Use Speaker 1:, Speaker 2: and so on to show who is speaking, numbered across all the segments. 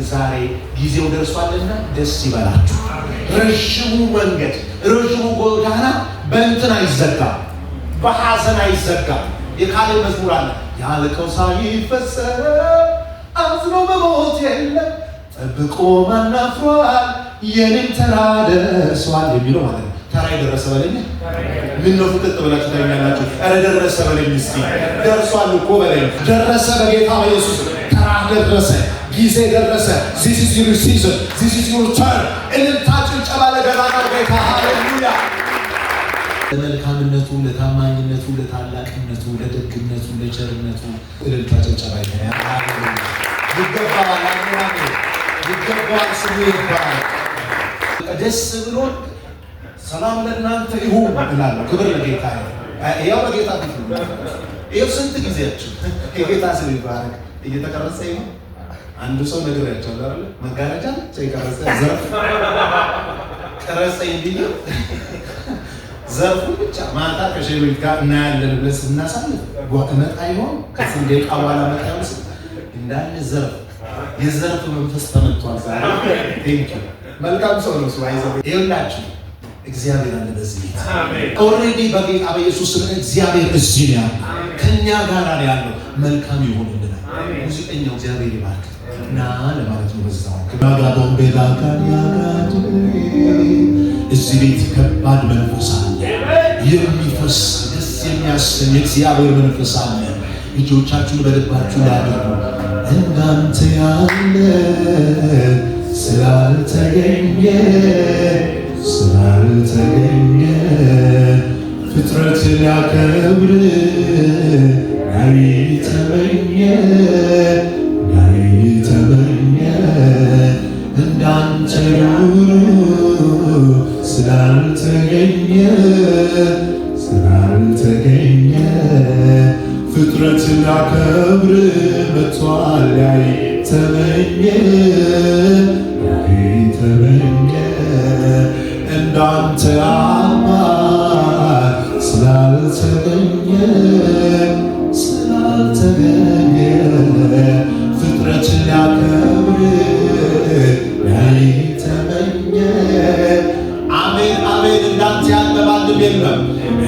Speaker 1: ዛሬ ጊዜው ደርሷልና ደስ ይበላችሁ። ረጅሙ መንገድ ረጅሙ ጎዳና በእንትን አይዘጋም፣ በሐዘን አይዘጋም። የካሌብ መዝሙር አለ ያልከው ሳይፈጸም አዝኖ መሞት የለም ጠብቆ ማን አፍሯል የኔም ተራ ደርሷል የሚለው ማለት ነው። ተራ የደረሰ በለኝ ምን ነው ፍጥጥ ብላችሁ ታኛላችሁ? ኧረ ደረሰ በለኝ እስቲ። ደርሷል እኮ በለኝ። ደረሰ በጌታ በኢየሱስ ተራ ደረሰ፣ ጊዜ ደረሰ። this is your season, this is your turn። እልልታ ጭብጨባ ለገናና ጌታ ሃሌሉያ። ለመልካምነቱ፣ ለታማኝነቱ፣ ለታላቅነቱ፣ ለደግነቱ፣ ለቸርነቱ እልልታ ጭብጨባ ይገባዋል። አሜን ይገባዋል። ስሙ ይባረክ። ደስ ብሎን ሰላም ለእናንተ ይሁን እላለሁ። ክብር ለጌታ ይሁን። ያው በጌታ ፊት ነው። ይኸው ስንት ጊዜያችሁ የጌታ ስም ይባረክ። እየተቀረጸ ይሁን አንዱ ሰው ነግሬያቸው አይደል? መጋረጃ የቀረጸ ዘርፍ ቀረጸኝ ብዬ ዘርፉ ብቻ ማታ ከሸቤት ጋር እናያለን ብለን ስናሳልፍ ወቅመጣ ይሆን ከስንት ደቂቃ በኋላ መጣ ይሆን እንዳለ ዘርፍ የዘርፍ መንፈስ ተመቷል ዛሬ። ቴንክ ዩ መልካም ሰው ነው ሰው አይዘው ይኸውላችሁ እግዚአብሔር አለ በዚህ ቤት አሜን። ኦሬዲ በጌታ በኢየሱስ ስም እግዚአብሔር እዚህ ነው ያለው፣ ከኛ ጋር ነው ያለው። መልካም ይሁንልናል። ሙዚቀኛው እግዚአብሔር ይባርክ ና ለማለት ነው። በዛው ከባጋዶን ቤላካን ያጋድ እዚህ ቤት ከባድ መንፈስ አለ፣ የሚፈስ ደስ የሚያሰኝ እግዚአብሔር መንፈስ አለ። እጆቻችሁን በልባችሁ ላይ አድርጉ። እንዳንተ ያለ ስላልተገኘ ስላልተገኘ ፍጥረት ሊያከብር ተመኘ ተመኘ እንዳንተ ስላልተገኘ ስላልተገኘ ፍጥረት ሊያከብር መጥቷል ተመኘ ተመኘ እንዳንተ አባት ስላልተገኘ ስላልተገኘ ፍጥረት ሊያከብር ተመኘ። አሜን አሜን። እንዳንተ ያለ ማንም የለም።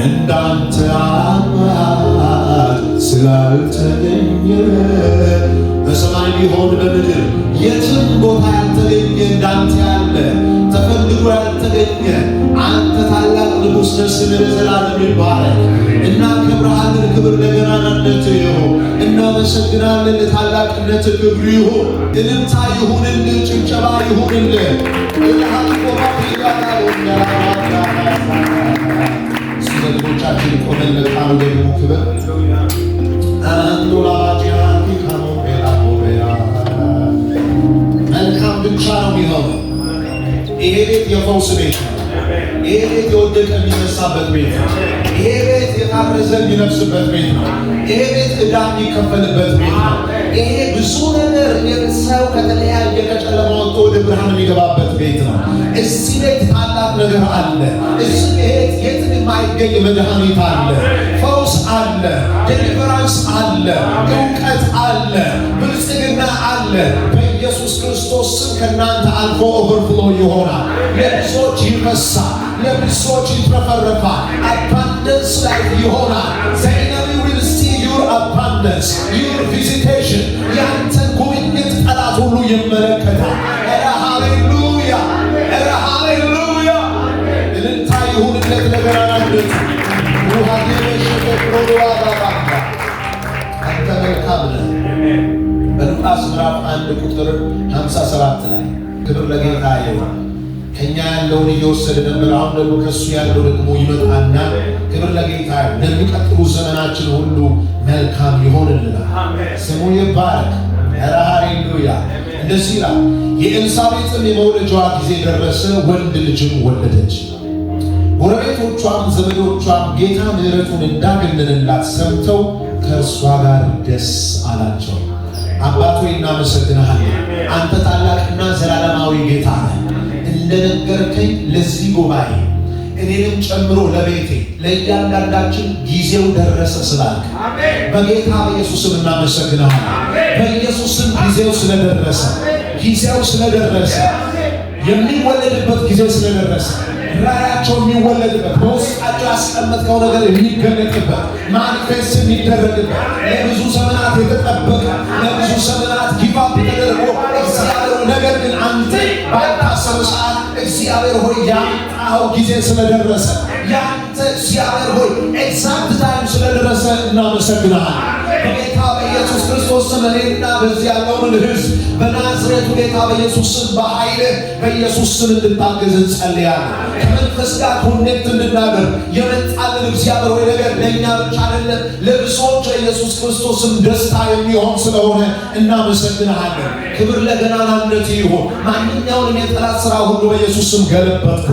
Speaker 1: እንዳንተ አባት ስላልተገኘ በሰማይ ቢሆን በምድር የትም ቦታ ያልተገኘ እንዳንተ ያለ ተፈልጎ ያልተገኘ አንተ ታላቅ ንጉሥ ነህ። ስምህ ለዘላለም ይባረክ። እናከብርሃለን። ክብር ለገናናነት ይሁን። እናመሰግናለን። ለታላቅነት ክብር ይሁን። እልልታ ይሁንልህ። ጭብጨባ ይሁንልህ። ስለልጆቻችን ቆመን ለቃሉ ደግሞ ክብር መልካም ብቻ ነው የሚሆነው። ይሄ ቤት የፈውስ ቤት ነው። ይሄ ቤት የወደቀ የሚነሳበት ቤት ነው። ይሄ ቤት የታረዘ የሚለብስበት ቤት ነው። ይሄ ቤት ዕዳ የሚከፈልበት ቤት ነው። ይሄ ብዙ ነገር ሰው ከተለያየ ከጨለማ ወጥቶ ወደ ብርሃን የሚገባበት ቤት ነው። እዚህ ቤት ታላቅ ነገር አለ። እዚህ ቤት የትን የማይገኝ መድኃኒት አለ፣ ፈውስ አለ፣ ዴሊቨራንስ አለ፣ እውቀት አለ፣ ብልጽግና አለ። በኢየሱስ ክርስቶስ ስም ከእናንተ አልፎ ኦቨርፍሎ ይሆናል። ለብዙዎች ይፈሳል፣ ለብዙዎች ይትረፈረፋል። አባንደንስ ላይ ይሆናል። ዘኢነሚ ዊል ሲ ዩር አባንደንስ ዩር ቪዚቴሽን። ያንተን ጉብኝት ጠላት ሁሉ ይመለከታል። ኧረ ሃሌሉያ! ኧረ ሃሌሉያ! እልልታ ይሁንለት ለገናናነት አንተ መልካም ነህ። በሉቃስ ምዕራፍ 1 ቁጥር 57 ላይ ክብር ለጌታ ይሁን። ከኛ ያለውን እየወሰደ ነበር። አሁን ደግሞ ከሱ ያለው ደግሞ ይመጣና ክብር ለጌታ ይሁን። ለሚቀጥሉ ዘመናችን ሁሉ መልካም ይሆንልናል። ስሙ ይባረክ። ኧረ ሃሌሉያ! እንደዚህ ይላል፣ የኤልሳቤጥም የመውለጃዋ ጊዜ ደረሰ፣ ወንድ ልጅም ወለደች። ጎረቤቶቿም ዘመዶቿም ጌታ ምሕረቱን እንዳገነነላት ሰምተው ከእርሷ ጋር ደስ አላቸው። አባት ሆይ እናመሰግንሃለን። አንተ ታላቅና ዘላለማዊ ጌታ ነህ። እንደነገርከኝ ለዚህ ጉባኤ እኔንም ጨምሮ ለቤቴ ለእያንዳንዳችን ጊዜው ደረሰ ስላልክ በጌታ በኢየሱስም እናመሰግናለን። በኢየሱስም ጊዜው ስለደረሰ ጊዜው ስለደረሰ የሚወለድበት ጊዜ ስለደረሰ ራያቸው የሚወለድበት በውስጣቸው ያስቀመጥከው ነገር የሚገለጥበት ማኒፌስት የሚደረግበት ለብዙ ዘመናት የተጠበቀ ለብዙ ዘመናት ጊቫፕ ተደርጎ እግዚአብሔር ነገር ግን አንተ ባልታሰበ ሰዓት እግዚአብሔር ሆይ ያመጣኸው ጊዜ ስለደረሰ ያንተ እግዚአብሔር ሆይ ኤግዛክት ታይም ስለደረሰ እናመሰግናለን። በጌታ በኢየሱስ ክርስቶስ ስም እኔና በዚህ ያለውን ሕዝብ በናዝሬቱ ጌታ በኢየሱስ ስም በኃይልህ በኢየሱስ ስም እንድታግዝ እንጸልያለን። ከመንፈስ ጋር ኮኔክት እንድናደርግ የመጣልን እግዚአብሔር ሆይ ነገር ለእኛ ብቻ አይደለም ለብዙዎች ኢየሱስ ክርስቶስም ደስታ የሚሆን ስለሆነ እናመሰግናለን። ክብር ለገናናነት ይሁን። ማንኛውንም የጠላት ሥራ ሁሉ በኢየሱስ ስም ገለበጥኩ።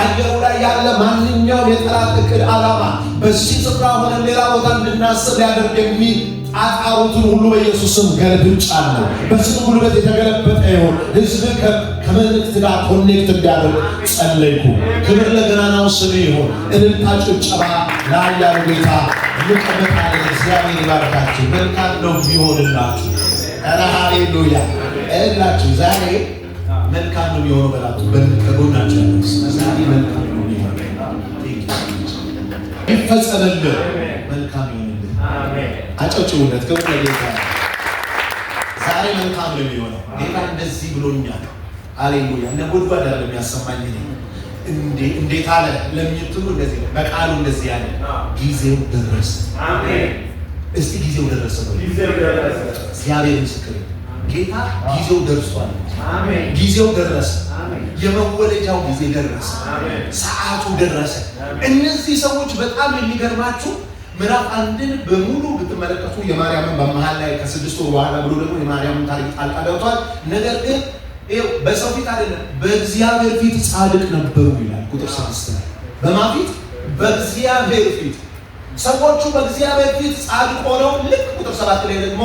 Speaker 1: አየሩ ላይ ያለ ማንኛውም የጠላት እቅድ ዓላማ በዚህ ስፍራ ሆነን ሌላ ቦታ እንድናስብ ሊያደርግ የሚጣጣሩትን ሁሉ በኢየሱስ ስም ገልብጫለሁ። በስም ጉልበት የተገለበጠ ይሁን። ሕዝብ ከመልእክት ጋር ኮኔክት እንዲያደርግ ጸለይኩ። ክብር ለገናናው ስም ይሁን። እልልታ ጭብጨባ ለኃያሉ ጌታ እንቀመጣለን። እግዚአብሔር ይባርካችሁ። መልካም ነው የሚሆንላችሁ። ኧረ ሃሌሉያ እላችሁ። ዛሬ መልካም ነው የሚሆነው በላችሁ። ከጎናችሁ ያለው ዛሬ መልካም ነው የሚሆነው ይፈጸምልህ። መልካም ይሆንልህ። አጨብጭቡለት። ክብር ለጌታ። ዛሬ መልካም ነው የሚሆነው። ጌታ እንደዚህ ብሎኛል። ሃሌሉያ። እንደ ጉድጓድ አይደለም የሚያሰማኝ እንዴት አለ ለምትሉ እንደዚህ በቃሉ እንደዚህ ያለ ጊዜው ደረሰ። አሜን። እስቲ ጊዜው ደረሰ ነው። ጊዜው ደረሰ። እግዚአብሔር ምስክር ጌታ ጊዜው ደርሷል። አሜን። ጊዜው ደረሰ። አሜን። የመወለጃው ጊዜ ደረሰ። አሜን። ሰዓቱ ደረሰ። እነዚህ ሰዎች በጣም የሚገርማችሁ ምዕራፍ አንድን በሙሉ ብትመለከቱ የማርያምን በመሃል ላይ ከ6 ወር በኋላ ብሎ ደግሞ የማርያምን ታሪክ ጣልቃ ገብቷል። ነገር ግን በሰው ፊት አይደለም በእግዚአብሔር ፊት ጻድቅ ነበሩ ይላል ቁጥር 6 ላይ። በማን ፊት? በእግዚአብሔር ፊት። ሰዎቹ በእግዚአብሔር ፊት ጻድቅ ሆነው ልክ ቁጥር 7 ላይ ደግሞ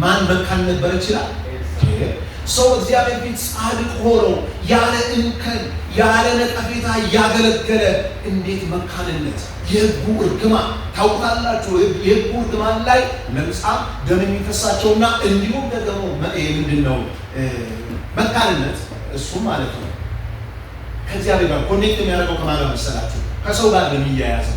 Speaker 1: ማን መካን ነበር ይችላል? ሰው እግዚአብሔር ፊት ጻድቅ ሆነው ያለ እንከን ያለ ነቀፌታ እያገለገለ እንዴት መካንነት የሕጉ እርግማን ታውቃላችሁ። የሕጉ እርግማን ላይ ለምጻም ደም የሚፈሳቸውና እንዲሁም ደግሞ ምንድነው መካንነት እሱ ማለት ነው። ከእግዚአብሔር ጋር ኮኔክት የሚያደርገው ከማለት መሰላችሁ ከሰው ጋር የሚያያዘው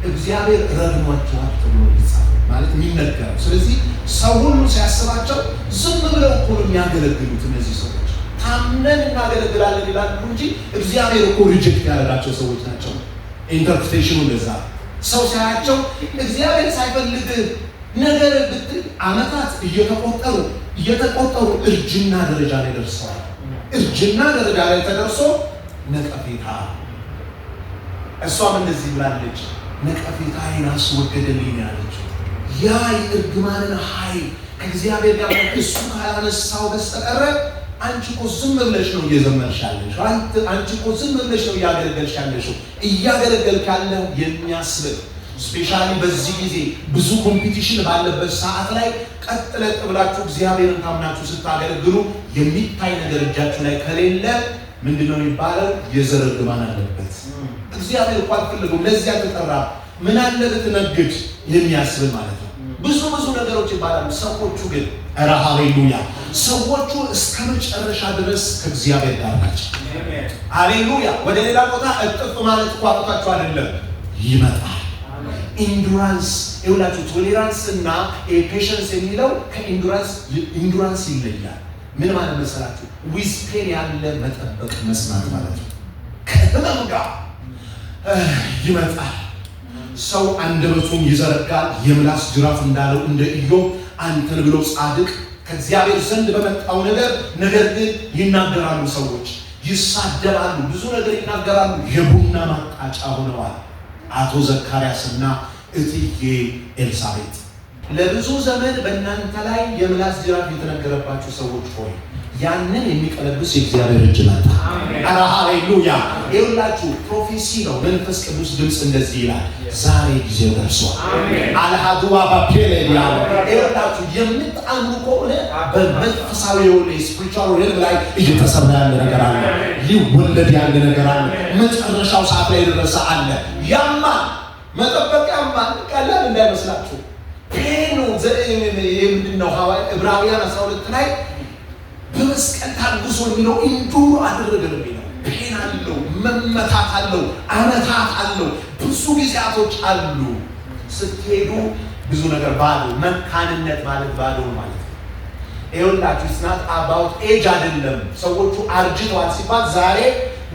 Speaker 1: እግዚአብሔር ረድሟቸዋል ተብሎ ይጻፋል ማለት የሚነገረው። ስለዚህ ሰው ሁሉ ሲያስባቸው ዝም ብለው እኮ ነው የሚያገለግሉት። እነዚህ ሰዎች ታምነን እናገለግላለን ይላሉ እንጂ እግዚአብሔር እኮ ሪጀክት ያደረጋቸው ሰዎች ናቸው። ኢንተርፕሬቴሽኑ እንደዛ ሰው ሲያያቸው እግዚአብሔር ሳይፈልግ ነገር ብትል ዓመታት እየተቆጠሩ እርጅና ደረጃ ላይ ደርሰዋል። እርጅና ደረጃ ላይ ተደርሶ ነቀፌታ። እሷም እንደዚህ ብላለች፣ ነቀፌታዬን አስወገደልኝ ያለች። ያ የእርግማንን ኃይል ከእግዚአብሔር ጋር እሱ ካላነሳው በስተቀር አንቺ እኮ ዝም ብለሽ ነው እየዘመርሽ ያለሽው። አንቺ እኮ ዝም ብለሽ ነው እያገለገልሽ ያለሽው። እያገለገልክ ያለው የሚያስብል ስፔሻሊ በዚህ ጊዜ ብዙ ኮምፒቲሽን ባለበት ሰዓት ላይ ቀጥ ለጥ ብላችሁ እግዚአብሔርን ታምናችሁ ስታገለግሉ የሚታይ ነገር እጃችሁ ላይ ከሌለ ምንድነው የሚባለው? የዘር እርግማን አለበት። እግዚአብሔር እኮ አልፈለገው። ለዚያ ተጠራ። ምን አለ ብትነግድ የሚያስብል ማለት ነው። ብዙ ነገሮች ይባላሉ። ሰዎቹ ግን ኧረ ሃሌሉያ፣ ሰዎቹ እስከ መጨረሻ ድረስ ከእግዚአብሔር ጋር ናቸው። ሃሌሉያ። ወደ ሌላ ቦታ እጥፍ ማለት እኮ አጥታችሁ አይደለም፣ ይመጣል። ኢንዱራንስ ይውላችሁ። ቶሌራንስ እና ፔሽንስ የሚለው ከኢንዱራንስ ይለያል። ምን ማለት መሰላችሁ? ዊዝ ፔን ያለ መጠበቅ መስማት ማለት ነው። ከህመም ጋር ይመጣል። ሰው አንደበቱን ይዘረጋል፣ የምላስ ጅራፍ እንዳለው እንደ ኢዮብ አንተን ብሎ ጻድቅ ከእግዚአብሔር ዘንድ በመጣው ነገር ግን ይናገራሉ። ሰዎች ይሳደባሉ፣ ብዙ ነገር ይናገራሉ። የቡና ማጣጫ ሆነዋል አቶ ዘካርያስና እትዬ ኤልሳቤጥ። ለብዙ ዘመን በእናንተ ላይ የምላስ ጅራፍ የተነገረባችሁ ሰዎች ሆይ ያንን የሚቀለብስ የእግዚአብሔር እጅ መጣ። ኧረ ሃሌሉያ። ይኸውላችሁ ፕሮፌሲ ነው። መንፈስ ቅዱስ ድምፅ እንደዚህ ይላል፣ ዛሬ ጊዜው ደርሷል። አልሃዱዋ ባፔሌ ያለ ይኸውላችሁ የምታምኑ ከሆነ በመንፈሳዊ የሆነ ስፒሪቹዋል ሪልም ላይ እየተሰራ ያለ ነገር አለ። ሊወለድ ያለ ነገር አለ። መጨረሻው ሰዓት ላይ የደረሰ አለ። ያማል፣ መጠበቅ ያማል። ቀላል እንዳይመስላችሁ ፔኑ ምንድነው? ዕብራውያን 12 ላይ በመስቀል ታግሶ የሚለው ኢንዱር አደረገ ነው የሚለው። ፔን አለው፣ መመታት አለው፣ አመታት አለው፣ ብዙ ጊዜያቶች አሉ። ስትሄዱ ብዙ ነገር ባዶ፣ መካንነት ማለት ባዶ ማለት ነው። ይኸውላችሁ ስናት አባውት ኤጅ አይደለም። ሰዎቹ አርጅተዋል ሲባል ዛሬ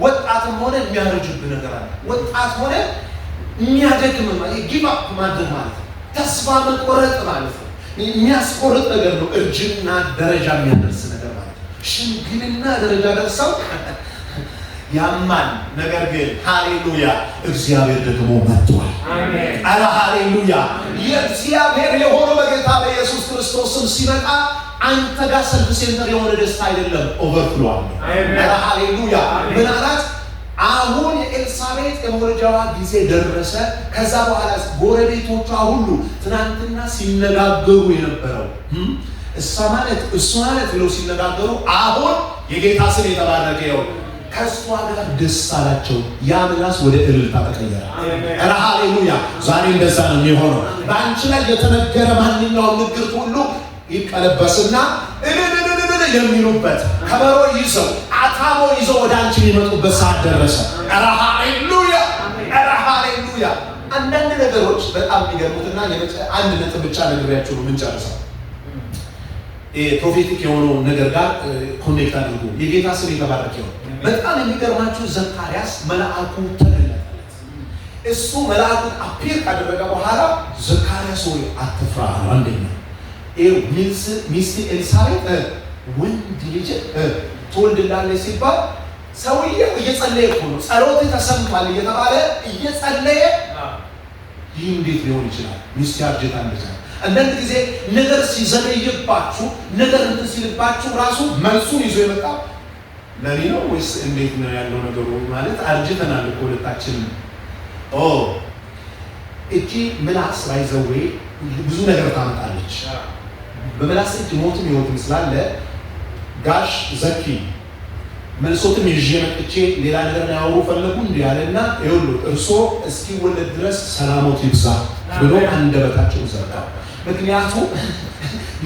Speaker 1: ወጣትም ሆነ የሚያረጅብህ ነገር አለ። ወጣት ሆነ የሚያደክም ማለት ጊቭ አፕ ማድረግ ማለት ነው። ተስፋ መቆረጥ ማለት ነው። የሚያስቆርጥ ነገር ነው። እርጅና ደረጃ የሚያደርስ ነገር ማለት ነው። ሽምግልና ደረጃ ደርሰው ያማል። ነገር ግን ሃሌሉያ እግዚአብሔር ደግሞ መጥቷል። አሜን። አረ ሃሌሉያ የእግዚአብሔር የሆነው በጌታ በኢየሱስ ክርስቶስም ሲመጣ አንተ ጋር ሰልፍ ሴንተር የሆነ ደስታ አይደለም፣ ኦቨርፍሎ አለ። አረ ሃሌሉያ ምን አላት? አሁን የኤልሳቤጥ የመውለጃዋ ጊዜ ደረሰ። ከዛ በኋላ ጎረቤቶቿ ሁሉ ትናንትና ሲነጋገሩ የነበረው እሷ ማለት እሱ ማለት ብለው ሲነጋገሩ አሁን የጌታ ስም የተባረከ ይሁን ከእሷ ጋር ደስ አላቸው። ያ ምላስ ወደ እልልታ ተቀየረ። አረ ሃሌሉያ ዛሬ እንደዛ ነው የሚሆነው። በአንቺ ላይ የተነገረ ማንኛውም ንግርት ሁሉ ይቀለበስና የሚሉበት ከበሮ ይዘው አታሞ ይዘው ወደ አንቺ የሚመጡበት ሰዓት ደረሰ። አረ ሃሌሉያ አረ ሃሌሉያ። አንዳንድ ነገሮች በጣም የሚገርሙትና አንድ ነጥብ ብቻ ነግሬያችሁ ነው የምንጨርሰው። ፕሮፌቲክ የሆነው ነገር ጋር ኮኔክት አድርጎ የጌታ ስም የተባረከ ይሁን። በጣም የሚገርማችሁ ዘካርያስ መልአኩ ተገለጠለት። እሱ መልአኩን አፒር ካደረገ በኋላ ዘካርያስ ሆይ አትፍራ። አንደኛ ሚስት ኤልሳቤጥ ወንድ ልጅ ትወልድላለች ሲባል ሰውዬው እየጸለየ እኮ ነው። ጸሎት ተሰምቷል እየተባለ እየጸለየ ይህ እንዴት ሊሆን ይችላል? ሚስት ያርጅታለች። አንዳንድ ጊዜ ነገር ሲዘገይባችሁ ነገር እንትን ሲልባችሁ ራሱ መልሱን ይዞ የመጣ ለኔ ነው ወይስ እንዴት ነው ያለው ነገሩ? ማለት አርጅተናል እኮ ሁለታችንም። እቺ ምላስ ባይዘዌ ብዙ ነገር ታመጣለች። በምላስ እጅ ሞትም ህይወትም ስላለ ጋሽ ዘኪ መልሶትም ይዤ መጥቼ ሌላ ነገር ያወሩ ፈለጉ እንዲህ ያለና ይኸውልህ እርሶ እስኪወለድ ድረስ ሰላሞት ይብዛ ብሎ አንደበታቸው ዘጋ። ምክንያቱም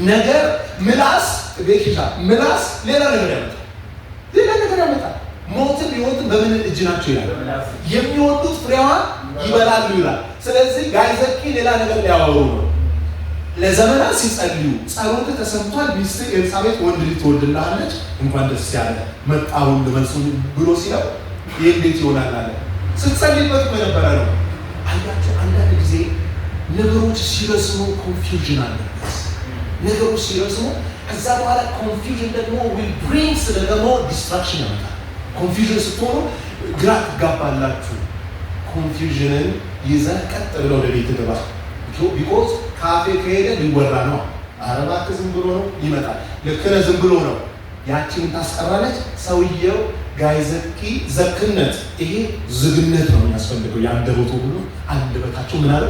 Speaker 1: ነገር ምላስ ቤኪታ ምላስ ሌላ ነገር ያመጣል፣ ሌላ ነገር ያመጣል። ሞትም ህይወትም በምን እጅ ናቸው ይላል። የሚወዱት ፍሬዋን ይበላሉ ይላል። ስለዚህ ጋሽ ዘኪ ሌላ ነገር ሊያወሩ ነው። ለዘመናት ሲጸልዩ ጸሎት ተሰምቷል። ሚስት ኤልሳቤጥ ወንድ ልጅ ትወልድልሃለች እንኳን ደስ ያለ መጣውን መልሱን ብሎ ሲለው ይሄ እንዴት ይሆናል አለ። ስትጸልይበት የነበረ ነው። አያችሁ አንዳንድ ጊዜ ነገሮች ሲረዝሙ ኮንፊውዥን አለ። ነገሮች ሲረዝሙ ከዛ በኋላ ኮንፊውዥን ደግሞ ዊል ብሪንግስ ደግሞ ዲስትራክሽን ያመጣል። ኮንፊውዥን ስትሆኑ ግራ ትጋባላችሁ። ኮንፊውዥንን ይዘህ ቀጥ ብለው ወደ ቤት ገባ። ቢኮዝ ካፌ ከሄደ ሊወራ ነው። አረባክ ዝም ብሎ ነው ይመጣል። ልክ ነህ ዝም ብሎ ነው። ያቺን ታስቀራለች። ሰውየው ጋይዘኪ ዘክነት ይሄ ዝግነት ነው የሚያስፈልገው። ያንደበቱ ሁሉ አንደበታቸው ምን አለ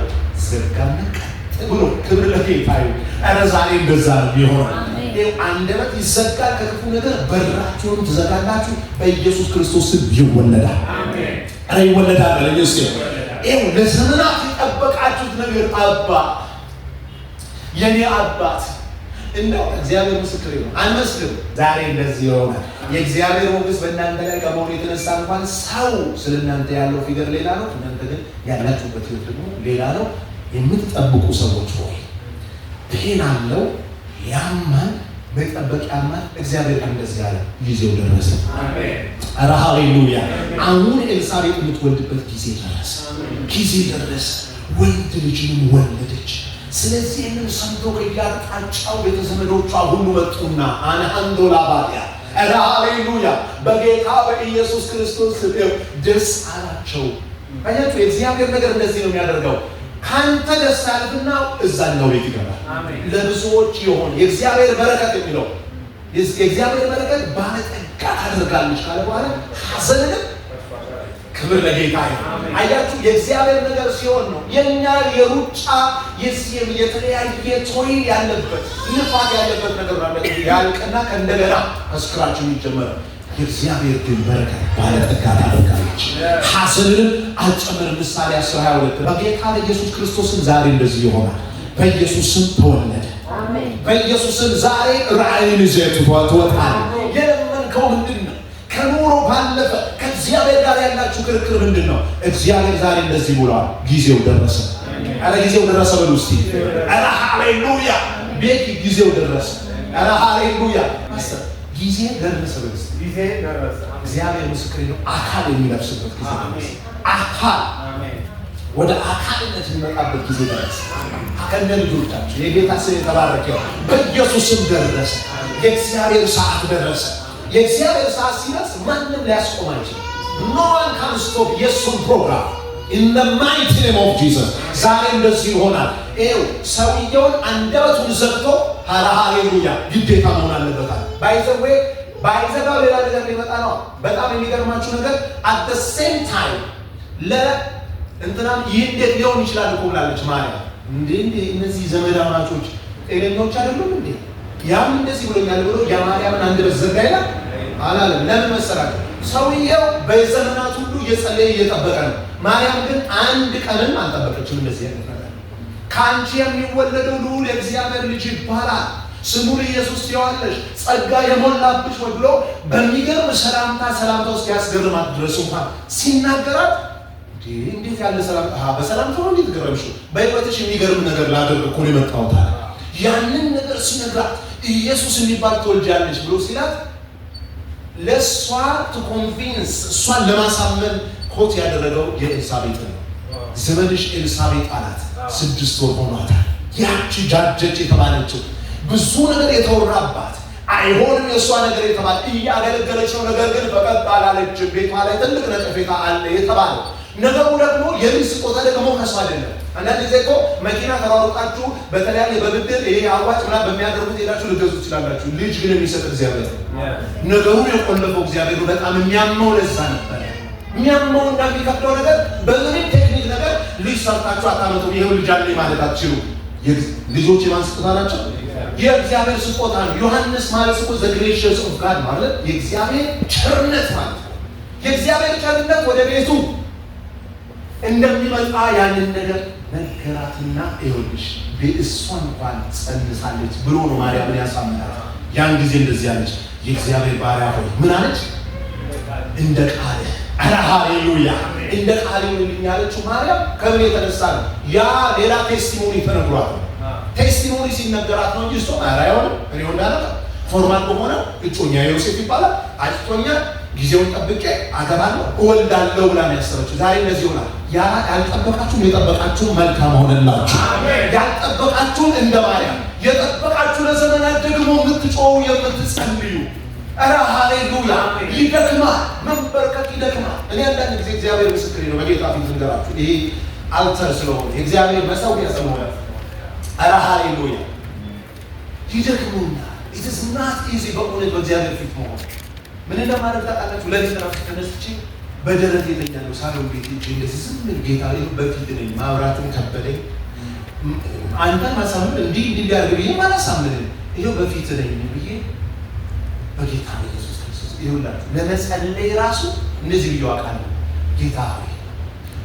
Speaker 1: ዘጋና ቀጥ ብሎ ክብር ለጌታ ይሁን። ኧረ ዛሬ እንደዛ ነው ይሆናል። ይሄ አንደበት ይዘጋል ከክፉ ነገር፣ በራችሁን ትዘጋላችሁ። በኢየሱስ ክርስቶስ ስም ይወለዳል። አሜን። ኧረ ይወለዳል። ለኢየሱስ ይሄ ለዘመናት የጠበቃችሁት ነገር አባ የኔ አባት እንደው እግዚአብሔር ምስክር ነው። አንመስልም። ዛሬ እንደዚህ ይሆናል። የእግዚአብሔር ሞገስ በእናንተ ላይ ከመሆኑ የተነሳ እንኳን ሰው ስለእናንተ ያለው ፊገር ሌላ ነው፣ እናንተ ግን ያላችሁበት ህይወት ደግሞ ሌላ ነው። የምትጠብቁ ሰዎች ሆይ ፔን አለው፣ ያማን በጠበቅ ያማን። እግዚአብሔር እንደዚህ ያለ ጊዜው ደረሰ። አሜን። ኧረ ሃሌሉያ። አሁን ኤልሳቤጥ የምትወልድበት ጊዜ ደረሰ። ጊዜ ደረሰ። ወንድ ልጅንም ወለደች። ስለዚህ ይህንን ሰምቶ ከያጣጫው ቤተዘመዶቿ ሁሉ መጡና አንሃንዶላ ባዲያ ኧረ ሃሌሉያ በጌታ በኢየሱስ ክርስቶስ ደስ አላቸው። አያችሁ የእግዚአብሔር ነገር እንደዚህ ነው የሚያደርገው። ካንተ ደስ ያለና እዛኛው ቤት ይገባል። ለብዙዎች የሆነ የእግዚአብሔር በረከት የሚለው የእግዚአብሔር በረከት ባለጠጋ ታደርጋለች ካለ በኋላ ሐዘንንም ክብር ለጌታ ይሁን። አያችሁ የእግዚአብሔር ነገር ሲሆን ነው የኛ የሩጫ የተለያየ ቶይል ያለበት ልፋት ያለበት ነገር ማለት ያልቅና ከእንደገና ከስክራችን ይጀምራል። የእግዚአብሔር ግን በረከት ባለጠጋ ታደርጋለች፣ ሐዘንንም አልጨምርም። ምሳሌ 10:22 በጌታ በኢየሱስ ክርስቶስም ዛሬ እንደዚህ ይሆናል። በኢየሱስም ተወለደ። በኢየሱስም ዛሬ ራእይን ይዘህ ትወጣለህ። የፈለግከው ምንድነው? ከኑሮ ባለፈ ከእግዚአብሔር ጋር ያላችሁ ክርክር ምንድነው? እግዚአብሔር ዛሬ እንደዚህ ብሏል፣ ጊዜው ደረሰ። አረ ጊዜው ደረሰ በሉ እስቲ። አረ ሃሌሉያ! ቤት ጊዜው ደረሰ። አረ ሃሌሉያ! አስተር ጊዜ ደረሰ በሉ እስቲ። ጊዜ ደረሰ። እግዚአብሔር ምስክሬ ነው። አካል የሚለብስበት ጊዜ ደረሰ። አካል ወደ አካልነት የሚመጣበት ጊዜ ደረሰ። ከነ ልጆቻችሁ የጌታ ስም የተባረከ በኢየሱስም ደረሰ። የእግዚአብሔር ሰዓት ደረሰ። የእግዚአብሔር ሰዓት ሲደርስ ማንም ሊያስቆም አይችልም። No one can stop የሱን ፕሮግራም in the mighty name of Jesus። ዛሬ እንደዚህ ይሆናል። ይኸው ሰውየውን አንደበቱን ዘግቶ ሃሌሉያ ግዴታ መሆን አለበታል። ባይዘጋው ሌላ ነገር ሊመጣ ነው። በጣም የሚገርማችሁ ነገር at the same time እንትናም ይህ እንዴት ሊሆን ይችላል እኮ ብላለች ማርያም። እንዴ እነዚህ ዘመዳማቾች ጤነኞች አይደሉም እንዴ? ያም እንደዚህ ብሎኛል ብሎ የማርያምን አንደበት ዘጋ ይላል አላለም። ለምን መሰላችሁ? ሰውየው በዘመናት ሁሉ እየጸለየ እየጠበቀ ነው። ማርያም ግን አንድ ቀንም አልጠበቀችም። እንደዚህ አይነት ነገር ከአንቺ የሚወለደው ልዑል የእግዚአብሔር ልጅ ይባላል፣ ስሙን ኢየሱስ ትይዋለሽ፣ ጸጋ የሞላብሽ ወይ ብሎ በሚገርም ሰላምታ ውስጥ ያስገርማት ድረስ እንኳን ሲናገራት እንዴት ያለ ሰላምታ! በሰላምታ ነው እንዴት ገረምሽ? በህይወትሽ የሚገርም ነገር ላደርግ እኮ ነው የመጣሁት። ያንን ነገር ሲነግራት ኢየሱስ የሚባል ትወልጃለሽ ብሎ ሲላት ለእሷ ቱ ኮንቪንስ እሷን ለማሳመን ኮት ያደረገው የኤልሳቤጥ ነው። ዘመድሽ ኤልሳቤጥ አላት። 6 ወር ሆኗታል። ያቺ ጃጀች የተባለችው ብዙ ነገር የተወራባት አይሆንም የእሷ ነገር የተባለ እያገለገለች ነው። ነገር ግን በቀጥ አላለችም። ቤቷ ላይ ትልቅ ነቀፌታ አለ የተባለው ነገሩ ደግሞ የልጅ ስጦታ ደግሞ ከሷ አይደለም። አንዳንድ ጊዜ እኮ መኪና ተሯሩጣችሁ በተለያየ በብድር ይሄ አዋጭ ምናምን በሚያደርጉት ሄዳችሁ ልትገዙ ትችላላችሁ። ልጅ ግን የሚሰጥ እግዚአብሔር ነው። ነገሩ የቆለፈው እግዚአብሔር ነው። በጣም የሚያመው ለዛ ነበር። የሚያመው እና የሚከብደው ነገር በምንም ቴክኒክ ነገር ልጅ ሰርታችሁ አታመጡ። ይሄው ልጅ አለኝ ማለት አትችሉ። ልጆች የማን ስጦታ ናቸው? የእግዚአብሔር ስጦታ ነው። ዮሐንስ ማለት እኮ ዘ ግሬሽስ ኦፍ ጋድ ማለት የእግዚአብሔር ቸርነት ማለት ነው። የእግዚአብሔር ቸርነት ወደ ቤቱ እንደሚመጣ ያንን ነገር ነገራትና ይኸውልሽ በእሷ እንኳን ጸንሳለች ብሎ ነው ማርያምን ያሳምናት። ያን ጊዜ እንደዚህ አለች፣ የእግዚአብሔር ባሪያ ሆይ ምን አለች? እንደ ቃል አረ ሃሌሉያ እንደ ቃል ይሁንልኝ ያለችው ማርያም ከምን የተነሳ ነው? ያ ሌላ ቴስቲሞኒ ተነግሯት ነው። ቴስቲሞኒ ሲነገራት ነው እንጂ እሷ አረ አይሆንም እኔ ወንዳለ ፎርማል በሆነ እጮኛ ዮሴፍ ይባላል አጭቶኛ ጊዜውን ጠብቄ አገባለሁ እወልዳለሁ ብላ ነው ያሰበችው። ዛሬ እንደዚህ ሆናል። ያልጠበቃችሁን የጠበቃችሁ መልካም ሆነላችሁ። ያልጠበቃችሁን እንደ ማርያም የጠበቃችሁ ለዘመናት ደግሞ የምትጮው የምትጸልዩ አረ ሃሌሉያ ይደክማል። መንበርከክ ይደክማል። እኔ አንዳንድ ጊዜ እግዚአብሔር ምስክሬ ነው በጌታ ፊት ልንገራችሁ፣ ይሄ አልተር ስለሆነ የእግዚአብሔር መሰዊያ ስለሆነ አረ ሃሌሉያ ይደክሙና it is not easy በእውነት በእግዚአብሔር ፊት መሆን። ምን እንደማደርግ ታውቃላችሁ? ለሊት ራሱ ተነስቼ በደረት የተኛለሁ ሳሎን ቤት እንጂ እንደዚህ ዝም ብዬ ጌታ በፊት ነኝ። ማውራቱን ከበደኝ። አንተን ማሳመን እንዲህ ሊያደርግ ብዬ ማላሳምን ይኸው በፊት ነኝ ብዬ በጌታ ኢየሱስ ክርስቶስ ይሁንላችሁ። ለመጸለይ ራሱ እንደዚህ ብዬ አውቃለሁ። ጌታ ሆይ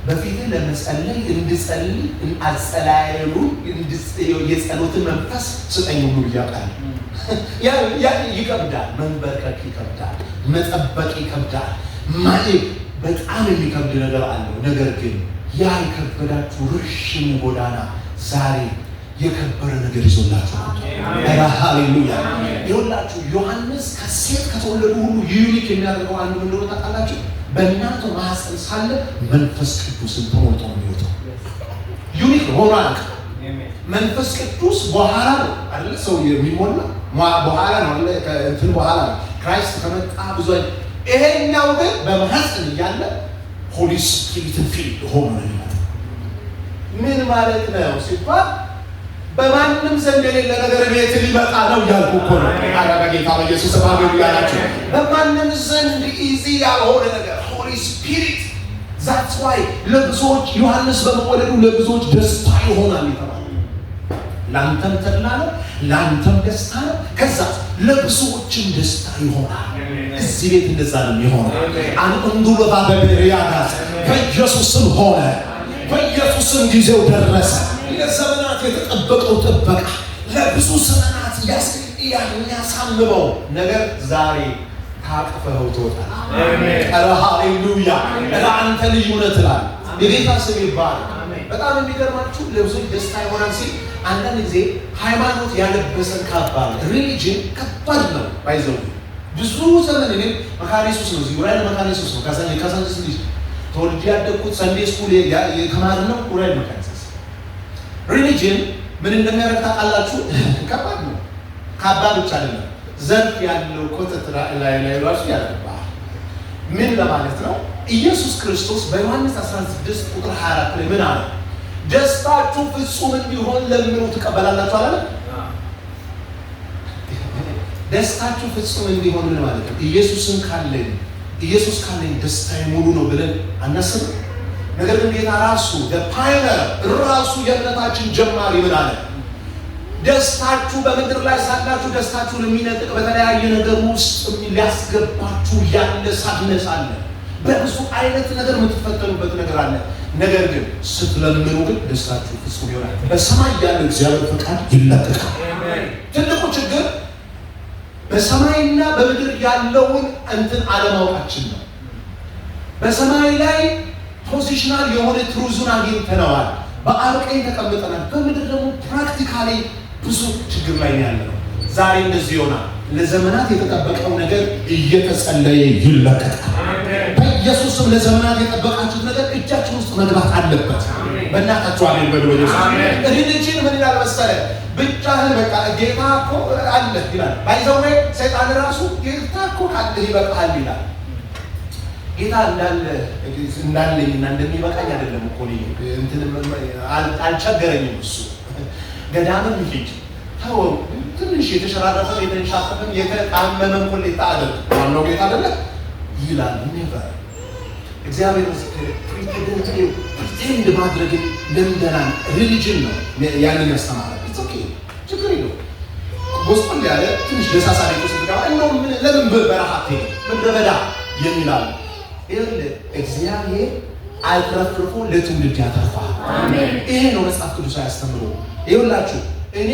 Speaker 1: በፊት ለመጸለይ እንድጸልይ አጸላየሉ የጸሎትን መንፈስ ስጠኝ ሁሉ ብዬ አውቃለሁ። ያ ይከብዳል። መንበርከክ ይከብዳል። መጠበቅ ይከብዳል። በጣም የሚከብድ ነገር አለው። ነገር ግን ያ የከበዳችሁ ረዥም ጎዳና ዛሬ የከበረ ነገር ይዞላችሁ ሃሌሉያ። ይኸውላችሁ ዮሐንስ ከሴት ከተወለዱ ሁሉ ዩኒክ የሚያደርገው አንዱ እንደሆነ ታውቃላችሁ? በእናቱ ማህፀን ሳለ መንፈስ ቅዱስን ተሞልቶ ነው የሚወጣው። ዩኒክ ሆኗል። መንፈስ ቅዱስ በኋላ ነው አይደል ሰው የሚሞላ በኋላ ነው አይደል? ከእንትን በኋላ ነው ክራይስት ከመጣ ብዙ። ይሄኛው ግን በማህፀን እያለ ሆሊ ስፒሪት ፊልድ ሆኖ ነው። ምን ማለት ነው ሲባል በማንም ዘንድ የሌለ ነገር ቤት ሊመጣ ነው ያልኩ እኮ ነው። አረ በጌታ በኢየሱስ ባገሩ ያላችሁ በማንም ዘንድ ኢዚ ያልሆነ ነገር ሆሊ ስፒሪት that's why ለብዙዎች ዮሐንስ በመወለዱ ለብዙዎች ደስታ ይሆናል ይባላል። ላንተም ተድላ ነው፣ ላንተም ደስታ ነው። ከዛ ለብዙዎችም ደስታ ይሆናል። እዚህ ቤት እንደዛ ነው የሚሆነው። አንዱ በባበሪያዳስ በኢየሱስም ሆነ፣ በኢየሱስም ጊዜው ደረሰ። ለዘመናት የተጠበቀው ጥበቃ ለብዙ ዘመናት የሚያሳምበው ነገር ዛሬ ታቅፈው ትወጣለህ። አሜን። ሃሌሉያ። ለአንተ ልዩ ነህ ትላለህ። የጌታ ስም ይባረክ። በጣም የሚገርማችሁ ለብዙ ደስታ ይሆናል ሲል አንዳንድ ጊዜ ሃይማኖት ያለበሰን ካባ ሪሊጅን ከባድ ነው። ባይዘው ብዙ ዘመን እኔ መካነ ኢየሱስ ነው ኡራኤል መካነ ኢየሱስ ነው ካሳንቺስ ልጅ ተወልጄ ያደግኩት ሰንዴ ስኩል የተማርነው ኡራኤል መካነ ኢየሱስ። ሪሊጅን ምን እንደሚያደርግ ታውቃላችሁ? ከባድ ነው። ካባ ብቻ አይደለም ዘርፍ ያለው ኮተት ላይ ራሱ ያደርጋል። ምን ለማለት ነው? ኢየሱስ ክርስቶስ በዮሐንስ 16 ቁጥር 24 ላይ ምን አለ? ደስታችሁ ፍጹም እንዲሆን ለምኑ ትቀበላላችሁ አለ። ደስታችሁ ፍጹም እንዲሆን ምን ማለት ነው? ኢየሱስ ካለኝ ደስታዬ ሙሉ ነው ብለን አናስብም። ነገር ግን ጌታ ራሱ ፓይነር ራሱ የእምነታችን ጀማሪ ምን አለ? ደስታችሁ በምድር ላይ ሳላችሁ ደስታችሁን የሚነጥቅ በተለያየ ነገር ውስጥ ሊያስገባችሁ ያለ ሳድነስ አለ። በብዙ አይነት ነገር የምትፈተኑበት ነገር አለ። ነገር ግን ስትለምኑ ግን ደስታችሁ ፍጹም ይሆናል። በሰማይ ያለው እግዚአብሔር ፈቃድ ይለቀቃል። ትልቁ ችግር በሰማይና በምድር ያለውን እንትን አለማወቃችን ነው። በሰማይ ላይ ፖዚሽናል የሆነ ትሩዙን አግኝተነዋል። በአብ ቀኝ ተቀምጠናል። በምድር ደግሞ ፕራክቲካሊ ብዙ ችግር ላይ ያለው ዛሬ እንደዚህ ይሆናል። ለዘመናት የተጠበቀው ነገር እየተጸለየ ይለቀቃል። በኢየሱስም ለዘመናት የጠበቃችሁት ነገር እጃችሁ ውስጥ መግባት አለበት። በእናታችሁ አሜን በሉ። ሪሊጅን ምን ይላል መሰለህ? ብቻህን በቃ ጌታ እኮ አለ ይላል። ባይዘው ወይ ሰይጣን ራሱ ጌታ እኮ ካለ ይበቃል ይላል። ጌታ እንዳለኝና እንደሚበቃኝ አይደለም እኮ ነው እንትን አልቸገረኝም። እሱ ገዳምን ልጅ ታው ትንሽ የተሸራረፈ የተንሻፈፈ የተጣመመ ኮሌታ አይደል ዋናው ጌታ አይደለ ይላል። ነበር እግዚአብሔር ምስክር ፕሪቴንድ ማድረግ ለምደናል። ሪሊጅን ነው ያንን ያስተማረ። ኢትስ ኦኬ ችግር የለውም። ጎስቆል ያለ ትንሽ ደሳሳ ላይ ተሰጥቷል። እንደው ለምን በረሃት ምድረ በዳ የሚላል እግዚአብሔር አትረፍርፎ ለትውልድ ያተርፋል። አሜን። ይሄ ነው መጽሐፍ ቅዱስ ያስተምሩ። ይኸውላችሁ እኔ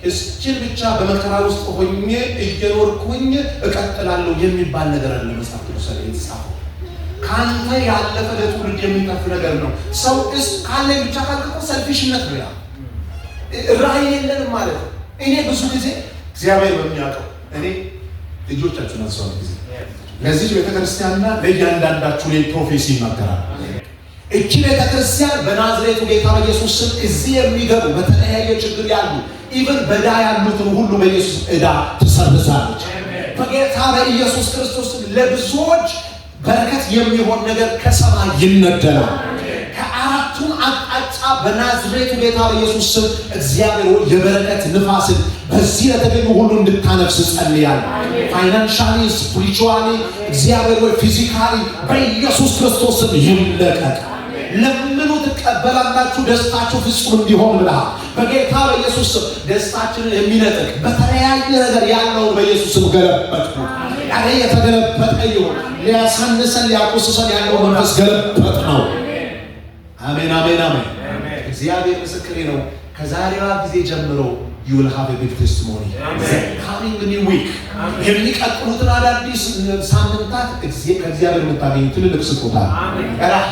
Speaker 1: እስኪል ብቻ በመከራ ውስጥ ሆኜ እየኖርኩኝ እቀጥላለሁ የሚባል ነገር አለ መጽሐፍ ቅዱስ ላይ የተጻፈው። ካንተ ያለፈ ለትውልድ የሚተርፍ ነገር ነው። ሰው ካለ ብቻ ካልከው ሰልፊሽነት ነው። ያ ራዕይ የለንም ማለት ነው። እኔ ብዙ ጊዜ እግዚአብሔር በሚያውቀው እኔ ልጆቻችሁን አንሷል ጊዜ ለዚህ ቤተክርስቲያንና ለእያንዳንዳችሁ ላይ ፕሮፌሲ ይናገራል። እቺ ቤተክርስቲያን በናዝሬቱ ጌታ በኢየሱስ ስም እዚህ የሚገቡ በተለያየ ችግር ያሉ ኢቭን በዳ ያሉትን ሁሉ በኢየሱስ ዕዳ ትሰርዛለች። በጌታ በኢየሱስ ክርስቶስ ለብዙዎች በረከት የሚሆን ነገር ከሰማይ ይነደላል። ከአራቱም አቅጣጫ በናዝሬቱ ጌታ በኢየሱስ ስም እግዚአብሔር የበረከት ንፋስን በዚህ ለተገኙ ሁሉ እንድታነፍስ ጸልያለሁ። ፋይናንሻሊ፣ ስፒሪቹዋሊ እግዚአብሔር ወይ ፊዚካሊ በኢየሱስ ክርስቶስ ስም ይለቀቅ። ለምኑ ትቀበላላችሁ፣ ደስታችሁ ፍጹም እንዲሆን ብለሃል። በጌታ በኢየሱስ ስም ደስታችንን የሚነጥቅ በተለያየ ነገር ያለውን በኢየሱስ ስም ገለበጥኩ። ያለ የተገለበጠ ይሁን። ሊያሳንሰን ሊያቆስሰን ያለው መንፈስ ገለበጥ ነው። አሜን አሜን አሜን። እግዚአብሔር ምስክሬ ነው። ከዛሬዋ ጊዜ ጀምሮ you will have a big testimony. coming new week የሚቀጥሉትን አዳዲስ ሳምንታት ከእግዚአብሔር የምታገኙ ትልልቅ ስጦታ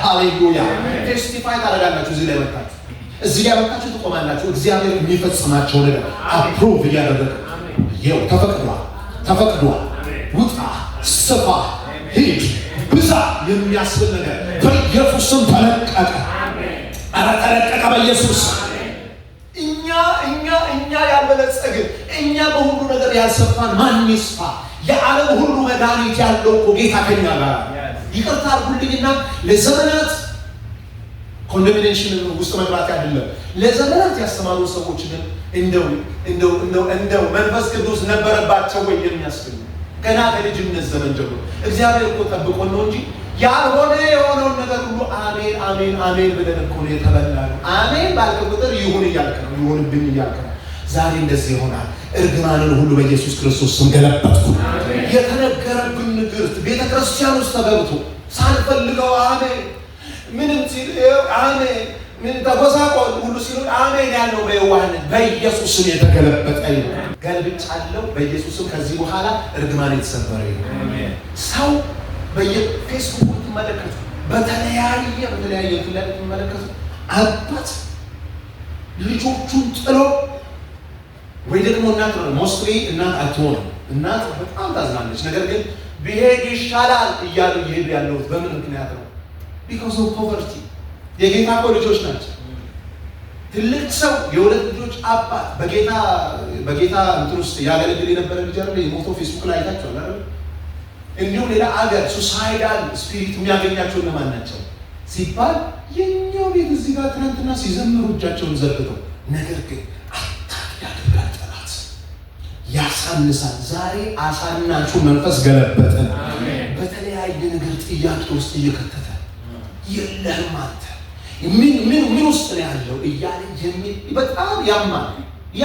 Speaker 1: ሃሌሉያ ቴስቲፋይ ታደርጋላችሁ። እዚህ ላይ መጣችሁ፣ እዚህ ጋር መጣችሁ ትቆማላችሁ። እግዚአብሔር የሚፈጽማቸው ነገር አፕሩቭ እያደረገ ይኸው ተፈቅዷል። ውጣ፣ ስፋ፣ ሂድ፣ ብዛ የሚያስብል ነገር በኢየሱስ ስም ተለቀቀ። ኧረ ተለቀቀ በኢየሱስ። እኛ ያልበለጸግን እኛ በሁሉ ነገር ያልሰፋን ማን ይስፋ? የዓለም ሁሉ መድኃኒት ያለው እኮ ጌታ ከኛ ጋር። ይቅርታ አድርጉልኝና ለዘመናት ኮንዶሚኔሽን ውስጥ መግባት አይደለም ለዘመናት ያስተማሩ ሰዎች ግን እንደው መንፈስ ቅዱስ ነበረባቸው ወይ የሚያስብል ገና ከልጅነት ዘመን ጀምሮ እግዚአብሔር እኮ ጠብቆን ነው እንጂ ያልሆነ የሆነውን ነገር ሁሉ አሜን አሜን አሜን ብለን እኮ ነው የተበላነው። አሜን ባልከ ቁጥር ይሁን እያልክ ነው፣ ይሁንብኝ እያልክ ነው። ዛሬ እንደዚህ ይሆናል። እርግማንን ሁሉ በኢየሱስ ክርስቶስ ስም ገለበጥኩ። የተነገረብን ንግርት ቤተክርስቲያን ውስጥ ተገብቶ ሳንፈልገው አሜን ምንም ሲል አሜን ምን ተጎሳቆል ሁሉ ሲሉ አሜን ያለው በየዋህነት በኢየሱስ ስም የተገለበጠ ይሁን። ገልብጫለሁ በኢየሱስም ከዚህ በኋላ እርግማን የተሰበረ ይሁን። ሰው በየፌስቡክ ትመለከቱ በተለያየ ትመለከቱ አባት ልጆቹን ጥሎ ወይ ደግሞ እናት ነው ሞስትሊ እናት አትሆንም። እናት በጣም ታዝናለች። ነገር ግን ቢሄድ ይሻላል እያሉ ይሄዱ ያለሁት በምን ምክንያት ነው? because of poverty። የጌታ እኮ ልጆች ናቸው። ትልቅ ሰው የሁለት ልጆች አባት በጌታ እንትን ውስጥ ያገለግል የነበረ ልጅ አይደል? የሞቶ ፌስቡክ ላይ አይታችኋል አይደል? እንዲሁም ሌላ አገር ሱሳይዳል ስፒሪት የሚያገኛቸው እነማን ናቸው ሲባል የኛው ቤት እዚህ ጋር ትናንትና ሲዘምሩ እጃቸውን ዘርግተው፣ ነገር ግን ያደርጋል ጠላት ያሳንሳል። ዛሬ አሳናቹ መንፈስ ገለበጠን። በተለያየ ነገር ጥያቄ ውስጥ እየከተተ የለህም አንተ ምን ውስጥ ነው ያለው እያለ የሚል በጣም ያማል። እኔ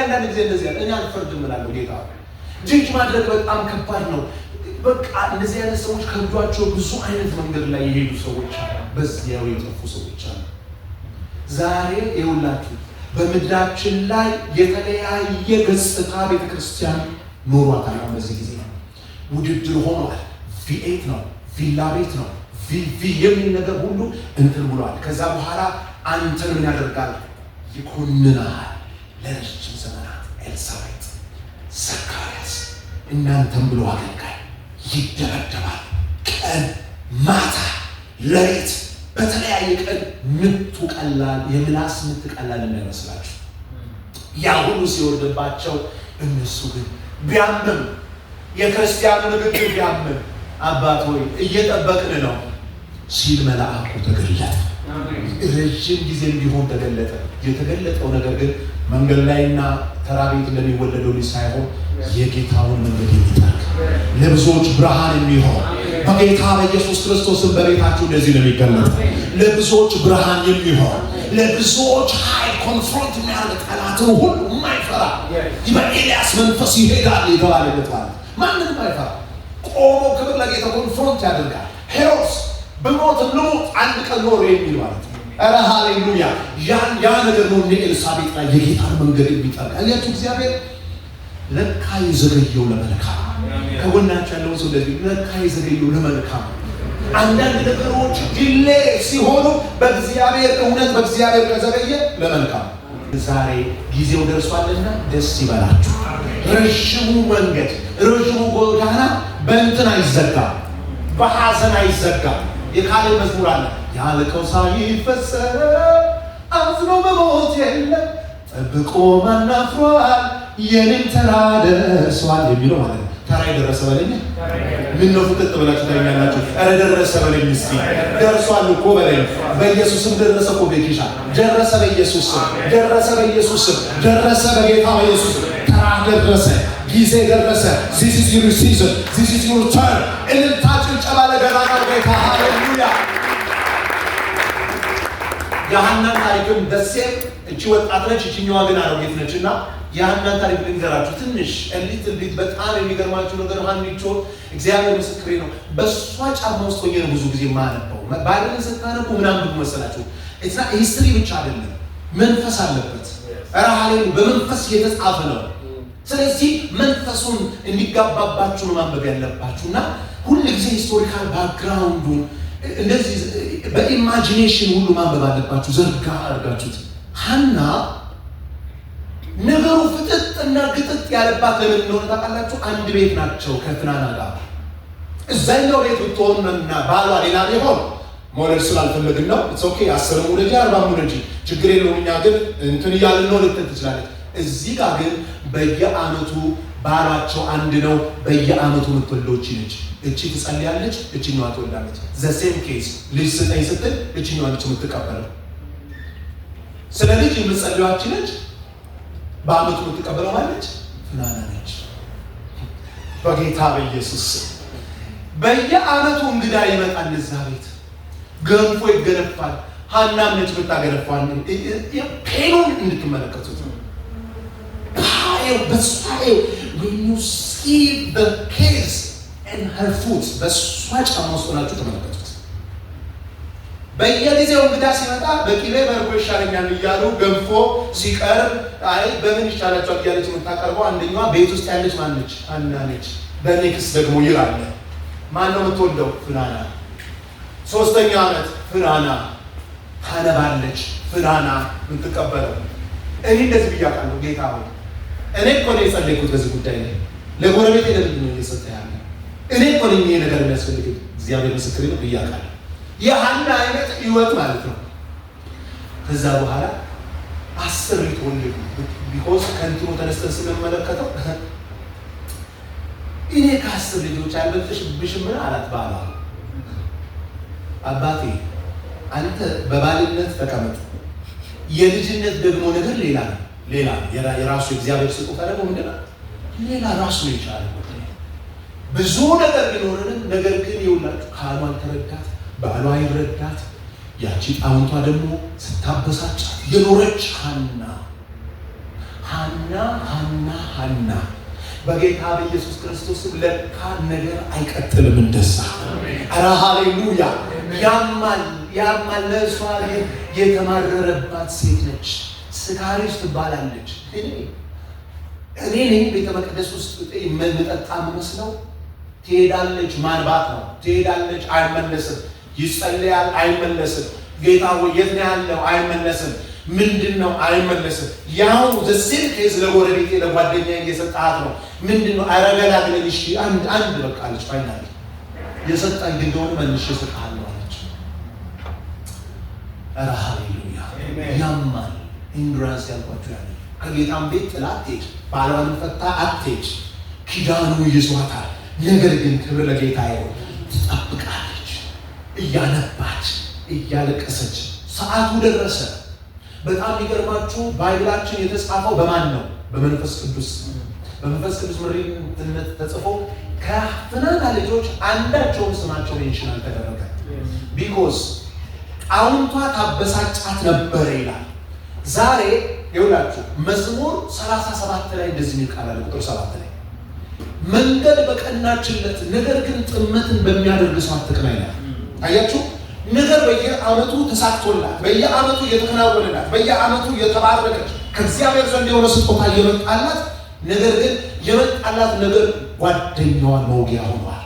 Speaker 1: አንዳንድ ጊዜ እንደዚህ ያለ እኔ አልፈርድም እላለሁ። ጌታ ጅጅ ማድረግ በጣም ከባድ ነው። በቃ እንደዚህ አይነት ሰዎች ከብዷቸው ብዙ አይነት መንገድ ላይ የሄዱ ሰዎች አሉ። በዚያው የጠፉ ሰዎች አሉ። ዛሬ ይኸውላችሁ በምድራችን ላይ የተለያየ ገጽታ ቤተክርስቲያን ኖሯታል። በዚህ ጊዜ ውድድር ሆኗል። ቪኤት ነው፣ ቪላ ቤት ነው፣ ቪቪ የሚል ነገር ሁሉ እንትን ብሏል። ከዛ በኋላ አንተን ምን ያደርጋል? ይኮንናል። ለረጅም ዘመናት ኤልሳቤጥ፣ ዘካርያስ እናንተም ብሎ አገልጋይ ይደበደባል። ቀን ማታ ሌሊት በተለያየ ቀን ምቱ ቀላል የምላስ ምት ቀላል እንዳይመስላችሁ ያ ሁሉ ሲወርድባቸው እነሱ ግን ቢያምም የክርስቲያኑ ንግግር ቢያምም አባት ሆይ እየጠበቅን ነው ሲል መልአኩ ተገለጠ። ረጅም ጊዜ ቢሆን ተገለጠ። የተገለጠው ነገር ግን መንገድ ላይና ተራ ቤት እንደሚወለደው ልጅ ሳይሆን የጌታውን መንገድ የሚጠርግ ለብዙዎች ብርሃን የሚሆን በጌታ በኢየሱስ ክርስቶስም በቤታችሁ እንደዚህ ነው የሚገለጠው። ለብዙዎች ብርሃን የሚሆን ለብዙዎች ኃይል ኮንፍሮንት የሚያደርግ ጠላትን ሁሉ የማይፈራ በኤልያስ መንፈስ ይሄዳል የተባለለት ማለት ማንንም አይፈራ። ቆሞ ክብር ለጌታ ኮንፍሮንት ያደርጋል። ሄሮድስ በሞት ልሙት አንድ ቀን ኖር የሚል ማለት ነው። ኧረ ሃሌሉያ! ያ ነገር ነው እንደ ኤልሳቤጥ ላይ የጌታን መንገድ የሚጠርግ አያችሁ። እግዚአብሔር ለካ የዘገየው ለመልካም ከጎናችሁ ያለውን ሰው እንደዚህ ለካ የዘገየው ለመልካም። አንዳንድ ነገሮች ዲሌ ሲሆኑ በእግዚአብሔር እውነት በእግዚአብሔር ከዘገየ ለመልካም። ዛሬ ጊዜው ደርሷልና ደስ ይበላችሁ። ረዥሙ መንገድ ረዥሙ ጎዳና በእንትን አይዘጋም፣ በሐዘን አይዘጋም። የካሌብ መዝሙር አለ ያለቀው ሳይፈጸም አዝኖ መሞት የለም ጠብቆ ማን አፍሯል የኔም ተራ ደርሷል የሚለው ማለት ነው። ተራ የደረሰ በለኝ ምን ነው ፍጥጥ ብላችሁ ታኛላችሁ? ኧረ ደረሰ በለኝ እስቲ ደርሷል እኮ በለኝ። በኢየሱስም ደረሰ እኮ ቤኪሻ ደረሰ፣ በኢየሱስም ደረሰ፣ በኢየሱስም ደረሰ፣ በጌታ በኢየሱስ ተራ ደረሰ፣ ጊዜ ደረሰ። this is your season, this is your turn። እልልታ ጭብጨባ ለገናና ጌታ ሃሌሉያ። የሐናን ታሪክም ደሴም እቺ ወጣት ነች፣ እቺኛዋ ግን አሮጊት ነች። እና የሐናን ታሪክ ልንገራችሁ ትንሽ እልት በጣም የሚገርማችሁ ነገር ሐኒቾ እግዚአብሔር ምስክሬ ነው። በሷ ጫማ ውስጥ ሆኜ ነው ብዙ ጊዜ ማነበው። ባይብልን ስታነቡ ምናምን ብሎ መሰላችሁ እዛ ሂስትሪ ብቻ አይደለም መንፈስ አለበት። ኧረ ሃሌሉያ በመንፈስ የተጻፈ ነው። ስለዚህ መንፈሱን እንዲጋባባችሁ ነው ማንበብ ያለባችሁና ሁሉ ጊዜ ሂስቶሪካል ባክግራውንዱን እንደዚህ በኢማጂኔሽን ሁሉ ማንበብ አለባችሁ። ዘርጋ አድርጋችሁት ሐና ነገሩ ፍጥጥና ግጥጥ ያለባት ለምን እንደሆነ ታውቃላችሁ? አንድ ቤት ናቸው ከፍናና ጋር። እዛኛው ቤት ብትሆንና ባሏ ሌላ ቢሆን ሞዴል ስላልፈለግን ነው ኢትስ ኦኬ 10 ሙለጂ 40 ሙለጂ ችግር የለውም እኛ ግን እንትን እያልን ነው ልትል ትችላለች። እዚህ ጋር ግን በየአመቱ ባላቸው አንድ ነው። በየአመቱ የምትወልደው እቺ ነች። እቺ ትጸልያለች፣ እቺኛዋ ትወልዳለች። ዘ ሴም ኬስ ልጅ ስጠኝ ስትል እቺኛዋ ነች የምትቀበለው። ስለ ልጅ የምትጸልየው እቺ ነች፣ በአመቱ የምትቀበለው ማለች ፍናና ነች። በጌታ በኢየሱስ በየአመቱ እንግዳ ይመጣል እዛ ቤት፣ ገንፎ ይገነፋል። ሐናም ነች ብታገነፋል። ፔኑን እንድትመለከቱት when you see the case and her foot በሷ ጫማ ውስጥ ናችሁ ተመለከቱት። በየጊዜው እንግዳ ሲመጣ በቂቤ በርጎ ይሻለኛል እያሉ ገንፎ ሲቀርብ አይ በምን ይሻላችኋል እያለች የምታቀርበው አንደኛዋ ቤት ውስጥ ያለች ማነች? ሐና ነች። በኔክስ ደግሞ ይላል ማን ነው የምትወልደው? ፍናና። 3ኛ ዓመት ፍናና ታነባለች። ፍናና የምትቀበለው እኔ እንደዚህ ብያለሁ። ጌታ ሆይ እኔ እኮ ነው የጸለይኩት በዚህ ጉዳይ ላይ ለጎረቤቴ ለምንድን ነው እየሰጠ ያለ? እኔ እኮ ነኝ ይሄ ነገር የሚያስፈልግ እግዚአብሔር ምስክሬ ነው ብያለሁ። የሐና አይነት ህይወት ማለት ነው። ከዛ በኋላ 10 ልትወልዱ ቢኮዝ ከንትኑ ተነስተን ስንመለከተው እኔ ከ10 ልጆች አልበልጥሽም ምን አላት ባሏ። አባቴ አንተ በባልነት ተቀመጥ፣ የልጅነት ደግሞ ነገር ሌላ ነው። ሌላ የራሱ እግዚአብሔር ስጦታ ደግሞ ምንድን ነው? ሌላ ራሱ ይቻላል። ብዙ ነገር ቢኖርንም ነገር ግን ይውላችሁ ካሏ አልተረዳት፣ ባሏ ይረዳት። ያቺ ጣውንቷ ደግሞ ስታበሳጫት የኖረች ሐና በጌታ በኢየሱስ ክርስቶስ ለካ ነገር አይቀጥልም እንደዛ። ኧረ ሃሌሉያ! ያማል ለእሷ የተማረረባት ሴት ነች። ስካሪስ ትባላለች። እኔ ነኝ ቤተ መቅደስ ውስጥ መጠጣ መስለው ትሄዳለች። ማንባት ነው። ትሄዳለች፣ አይመለስም። ይጸልያል፣ አይመለስም። ጌታ ወይ የት ነው ያለው? አይመለስም። ምንድን ነው? አይመለስም። ያው ዘሴም ኬዝ ለጎረቤቴ ለጓደኛ እየሰጣት ነው። ምንድን ነው? አረጋግለኝ። እሺ አንድ በቃለች። ፋይናል የሰጣኝ ግን እንደሆነ መልሼ እሰጥሃለሁ አለች። ኧረ ሃሌሉያ! ያማል። ኢንዱራንስ ያልኳችሁ ያለ ከጌታም ቤት ጥላ አትሄድ፣ ባሏንም ፈታ አትሄድ። ኪዳኑ ይዟታል። ነገር ግን ክብር ለጌታ ይሁን። ትጠብቃለች፣ እያነባች እያለቀሰች። ሰዓቱ ደረሰ። በጣም የሚገርማችሁ ባይብላችን የተጻፈው በማን ነው? በመንፈስ ቅዱስ። በመንፈስ ቅዱስ ምሪትነት ተጽፎ ከፍናና ልጆች አንዳቸውም ስማቸው ሜንሽን አልተደረገ። ቢኮዝ ጣውንቷ ታበሳጫት ነበረ ይላል። ዛሬ ይውላችሁ መዝሙር 37 ላይ እንደዚህ የሚል ቃል አለ። ቁጥር 7 ላይ መንገድ በቀናችለት ነገር ግን ጥመትን በሚያደርግ ሰው አትቅና ይላል። አያችሁ፣ ነገር በየዓመቱ ተሳክቶላት፣ በየዓመቱ እየተከናወነላት፣ በየዓመቱ እየተባረከች ከእግዚአብሔር ዘንድ የሆነ ስጦታ እየመጣላት፣ ነገር ግን የመጣላት ነገር ጓደኛዋን መውጊያ ሆኗል።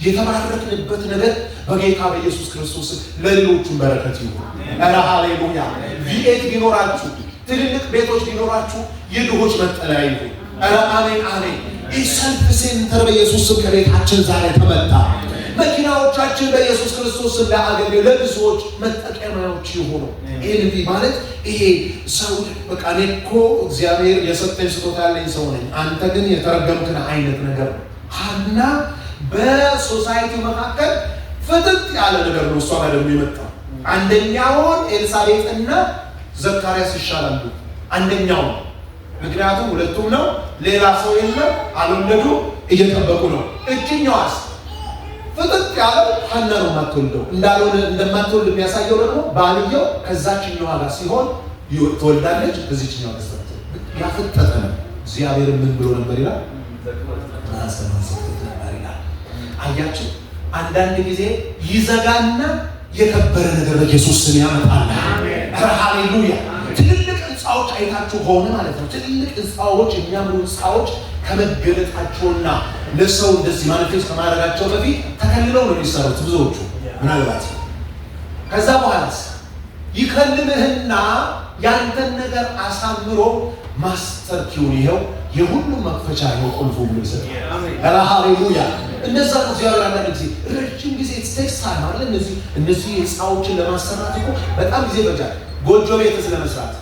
Speaker 1: የተባረክንበት ነገር በጌታ በኢየሱስ ክርስቶስ ለሌሎቹም በረከት ይሁን። ኧረ ሃሌሉያ! ቪኤት ቢኖራችሁ፣ ትልልቅ ቤቶች ቢኖራችሁ የድሆች መጠለያ ይሁን። ኧረ አሜን አሜን። ሰልፍ ሴንተር በኢየሱስ ስም ከቤታችን ዛሬ ተመታ። መኪናዎቻችን በኢየሱስ ክርስቶስ ለአገልግሎት ለብዙዎች መጠቀሚያዎች ይሁኑ። ይሄን ማለት ይሄ ሰው በቃ እኔ እኮ እግዚአብሔር የሰጠኝ ስጦታ ያለኝ ሰው ነኝ፣ አንተ ግን የተረገምክን አይነት ነገር ነው። ሐና በሶሳይቲ መካከል ፍጥጥ ያለ ነገር ነው። እሷ ጋር ደግሞ የመጣው አንደኛውን ኤልሳቤጥ እና ዘካርያስ ይሻላሉ። አንደኛው ምክንያቱም ሁለቱም ነው፣ ሌላ ሰው የለም፣ አልወለዱ፣ እየጠበቁ ነው። እጅኛዋስ ፍጥጥ ያለው ሐና ነው የማትወልደው። እንዳልሆነ እንደማትወልድ የሚያሳየው ደግሞ ባልየው ከዛችኛዋ ጋር ሲሆን ትወልዳለች፣ ከዚህኛዋ ጋር ያፈጠጠ ነው። እግዚአብሔር ምን ብሎ ነበር ይላል? አያችሁ፣ አንዳንድ ጊዜ ይዘጋና የከበረ ነገር በኢየሱስ ስም ያመጣል። ሃሌሉያ! ትልልቅ ህንፃዎች አይታችሁ ሆነ ማለት ነው። ትልልቅ ህንፃዎች፣ የሚያምሩ ህንፃዎች ከመገለጣቸውና ለሰው እንደዚህ ማኒፌስት ከማድረጋቸው በፊት ተከልለው ነው የሚሰሩት ብዙዎቹ። ምናልባት ከዛ በኋላስ ይከልምህና ያንተን ነገር አሳምሮ ማስተር ኪውን ይኸው የሁሉም መክፈቻ ነው ቁልፉ ብሎ ይሰጣል። ሃሌሉያ! እንደዛ ነው እግዚአብሔር። አንዳንድ ጊዜ ረጅም ጊዜ ቴክስ ታይም አለ። እነዚህ ህንፃዎችን ለማሰራት እኮ በጣም ጊዜ ይፈጃል። ጎጆ ቤት ስለመስራት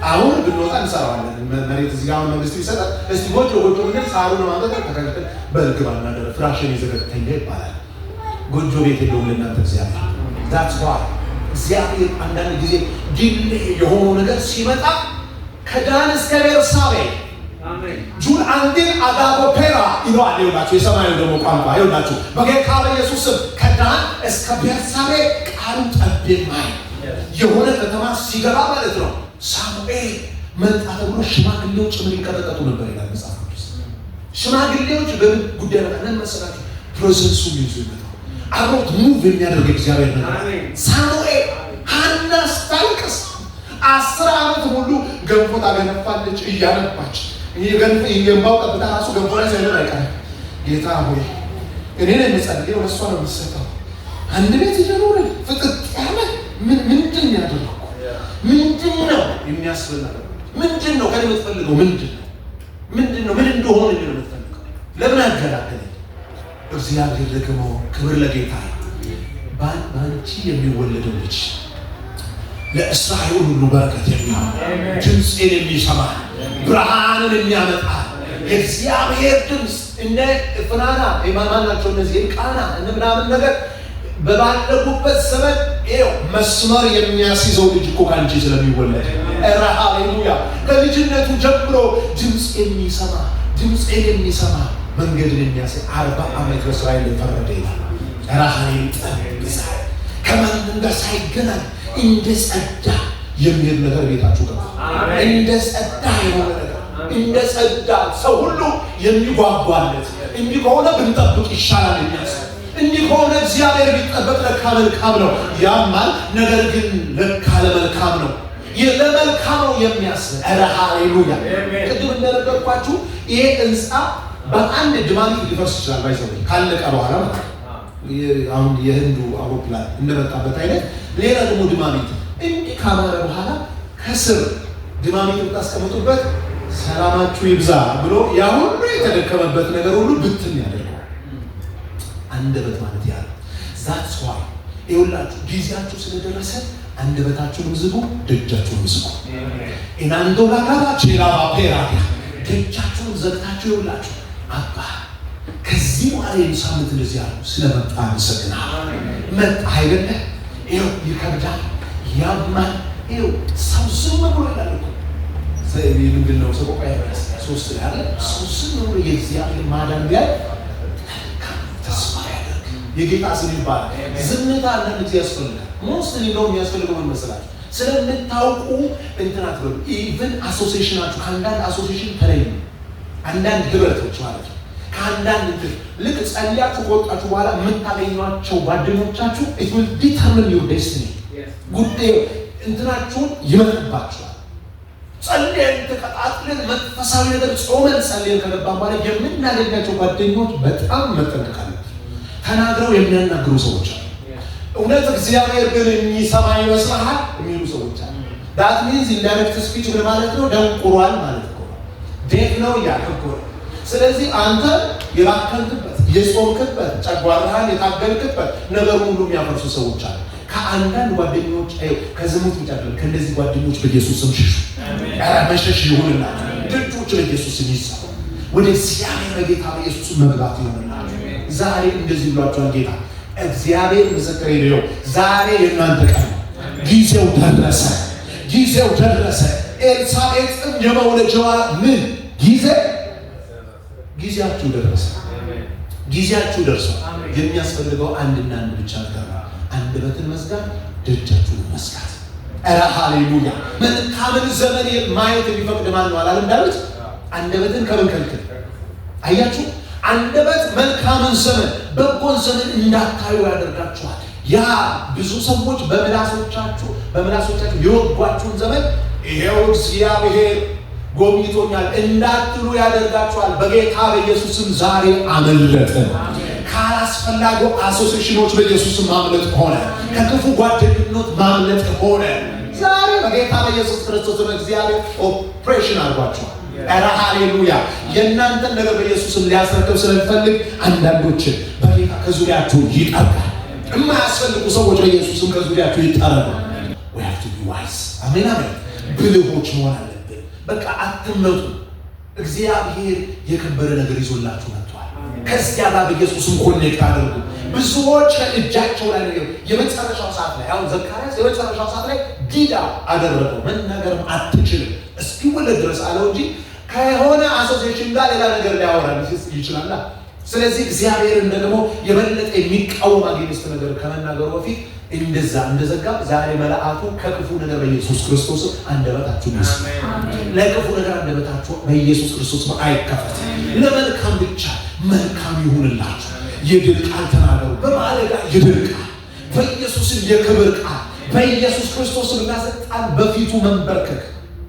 Speaker 1: አሁን ብንወጣ እንሰራዋለን። መሬት እዚህ ጋር መንግስት ይሰጣል። እስቲ ጎጆ ምን ሳሩን ማመጣ ተከልከል በእርግባና ደረ ፍራሽን ይዘገተኛ ይባላል። ጎጆ ቤት የለውም ለእናንተ እግዚአብሔር። that's why እግዚአብሔር አንዳንድ ጊዜ ዲሌ የሆነ ነገር ሲመጣ ከዳን እስከ ቤርሳቤ ጁን አንዴን አጋቦ ፔራ ይለዋል። ይኸውላችሁ የሰማዩ ደግሞ ቋንቋ ይኸውላችሁ በጌታ በኢየሱስ ስም ከዳን እስከ ቤርሳቤ ቃሉ ጠብማይ የሆነ ከተማ ሲገባ ማለት ነው። ሳሙኤል መጣ ተብሎ ሽማግሌዎች ምን ይቀጠቀጡ ነበር ይላል መጽሐፍ ቅዱስ። ሽማግሌዎች በምን ጉዳይ ነው መሰላችሁ? ፕሮሰሱ ይዙ ይመጣ አብሮት ሙቭ የሚያደርግ እግዚአብሔር ነገር። ሳሙኤል ሐና ስታልቅስ 10 ዓመት ሙሉ ገንፎ ታገነፋለች እያነባች የገንፎ ጠብታ ራሱ ገንፎ ላይ ሳይሆን አይቀርም። ጌታ ሆይ እኔ ነኝ የምጸልየው ለእሷ ነው የምትሰጠው። አንድ ቤት እየኖረ ፍጥጥ ያለ ምንድን ያደረኩ ምንድን ነው የሚያስብል ነገር ምንድን ነው ከኔ የምትፈልገው ምንድን ነው ምን እንደሆነ ነው የምትፈልገው? ለምን አገላገለኝ? እግዚአብሔር ደግሞ ክብር ለጌታ ባንቺ የሚወለደው ልጅ ለእስራኤል ሁሉ በረከት የሚሆን ድምፄን የሚሰማ ብርሃንን የሚያመጣ የእግዚአብሔር ድምፅ እነ ፍናና ማናቸው እነዚህ ቃና ምናምን ነገር በባለጉበት ዘመን ይኸው መስመር የሚያስይዘው ልጅ እኮ ካንቺ ስለሚወለድ ሃሌሉያ። ከልጅነቱ ጀምሮ ድምፄን የሚሰማ መንገድን የሚያሳይ 40 ዓመት በእስራኤል ፈረደ ይላል። ሃሌሉያ። ከማንም ጋር ሳይገናኝ እንደ ጸዳ የሚሄድ ነገር ቤታችሁ ገባ። እንደ ጸዳ የሆነ ነገር እንደ ጸዳ ሰው ሁሉ የሚጓጓለት እንዲህ ከሆነ ብንጠብቅ ይሻላል የሚያስብ እንዲህ ከሆነ እግዚአብሔር ቢጠበቅ ለካ መልካም ነው ያማል። ነገር ግን ለካ ለመልካም ነው ለመልካም ነው የሚያስብ ሃሌሉያ። ቅድም እንደነገርኳችሁ ይሄ ህንፃ በአንድ ድማሚት ሊፈርስ ይችላል። ባይዘው ካለቀ በኋላ ማለት አሁን የህንዱ አውሮፕላን እንደመጣበት አይነት ሌላ ደግሞ ድማሚት እንዲህ ካማረ በኋላ ከስር ድማሚት ብታስቀምጡበት ሰላማችሁ ይብዛ ብሎ ያ ሁሉ የተደከመበት ነገር ሁሉ ብትን ያደርጋል። አንደበት ማለት ያለ ዛትስ ዋይ ይኸውላችሁ ጊዜያችሁ ስለደረሰ አንደበታችሁን ዝጉ፣ ደጃችሁን ዝጉ። ኢናንዶ ላካባ ቼራባ ፔራያ ደጃችሁን ዘግታችሁ ይኸውላችሁ አባ ከዚህ በኋላ ሳምንት እንደዚህ ያሉ ስለመጣ አመሰግናለሁ። መጣ አይደለ? ይኸው ይከብዳል፣ ያማል። ይኸው ሰው ዝም ብሎ ይላል እኮ ምንድን ነው ሰቆቃ ያበረስ 3 ላይ አለ ሰው ዝም ብሎ የእግዚአብሔር ማዳን ቢያይ ተስፋ ያደርግ የጌታ ስም ይባላል። ዝምታ አንዳንድ ጊዜ ያስፈልጋል። ሞስት ነው የሚያስፈልገው ምን መሰላችሁ? ስለምታውቁ እንትናት በሉ ኢቭን አሶሲዬሽናችሁ ከአንዳንድ አሶሲዬሽን ተለዩ። አንዳንድ ህብረቶች ማለት ነው ከአንዳንድ ልክ ጸልያችሁ ከወጣችሁ በኋላ የምታገኟቸው ጓደኞቻችሁ it will determine your destiny ጉዳዩ እንትናችሁን ይመጥባችኋል። ጸልየን ተቀጣጥለን መንፈሳዊ ነገር ጾመን ጸልየን ከገባን በኋላ የምናገኛቸው ጓደኞች በጣም መጠንቀቅ አለብን። ተናግረው የሚያናግሩ ሰዎች አሉ። እውነት እግዚአብሔር ግን የሚሰማ ይመስልሃል የሚሉ ሰዎች አሉ። that means indirect speech ማለት ነው ደንቁሯል ማለት ነው። ዴት ነው ያከብኩ። ስለዚህ አንተ የባከንክበት የጾምክበት ጨጓራህን የታገልክበት ነገር ሁሉ የሚያፈርሱ ሰዎች አሉ። ከአንዳንድ ጓደኞች ከዝሙት ብቻ አይደለም ከእነዚህ ጓደኞች በኢየሱስ ስም ሽሹ። መሸሽ ይሁንላችሁ። ደጆች በኢየሱስ ስም ይዘጉ። ወደ እግዚአብሔር በጌታ በኢየሱስ ስም መግባት ይሁንላችሁ። ዛሬ እንደዚህ ብሏችኋል ጌታ እግዚአብሔር ምስክሬ ነው። ዛሬ የእናንተ ቀን ነው። ጊዜው ደረሰ። ኤልሳቤጥም የመውለጃዋ ምን ጊዜያችሁ ደረሰ። ጊዜያችሁ ደርሷል። የሚያስፈልገው አንድና አንድ ብቻ ነገር ነው። አንደበትን መዝጋት፣ ደጃችሁን መዝጋት። ሃሌሉያ። መልካምን ዘመን ማየት የሚፈቅድ ማን ነው አላለም ዳዊት? አንደበትን ከመከልከል አያችሁ። አንደበት መልካምን ዘመን በጎን ዘመን እንዳታዩ ያደርጋችኋል። ያ ብዙ ሰዎች በምላሶቻችሁ የወጓችሁን ዘመን ይሄው እግዚአብሔር ጎብኝቶኛል እንዳትሉ ያደርጋችኋል። በጌታ በኢየሱስም ዛሬ አመለጠ። ካላስፈላጊ አሶሲዬሽኖች በኢየሱስም ማምለጥ ሆነ። ከክፉ ጓደኝነት ማምለጥ ሆነ። ዛሬ በጌታ በኢየሱስ ክርስቶስ እግዚአብሔር ኦፕሬሽን አድርጓችኋል። ሃሌሉያ። የእናንተን ነገር በኢየሱስም ሊያስረክብ ስለሚፈልግ አንዳንዶችን በጌታ ከዙሪያችሁ ይጠራል። የማያስፈልጉ ሰዎች በኢየሱስም ከዙሪያችሁ ይጠራሉ። we have to be wise አሜን። ብልሆች መሆን አለብን። በቃ አትመጡ። እግዚአብሔር የከበረ ነገር ይዞላችሁ መጥቷል። ከዚያ ጋር በኢየሱስም ኮኔክት አድርጉ። ብዙዎች እጃቸው ላይ ነው የመጨረሻው ሰዓት ላይ አሁን ዘካርያስ የመጨረሻው ሰዓት ላይ ዲዳ አደረገው። መናገርም አትችልም እስኪወለድ ድረስ አለው እንጂ ከሆነ አሶሲዬሽን ጋር ሌላ ነገር ሊያወራ ይችላል። ስለዚህ እግዚአብሔርን ደግሞ የበለጠ የሚቃወም አጌንስት ነገር ከመናገሩ በፊት እንደዘጋ ዛሬ መልአኩ ከክፉ ነገር በኢየሱስ ክርስቶስ አንደበታችሁ ይስማ። ለክፉ ነገር አንደበታችሁ በኢየሱስ ክርስቶስ አይከፈት። ለመልካም ብቻ መልካም ይሁንላችሁ። የድል ቃል ተናገሩ። በመዓል ማለዳ ይድርቃል። በኢየሱስም የክብር ቃል በኢየሱስ ክርስቶስም እናሰጣን በፊቱ መንበርከክ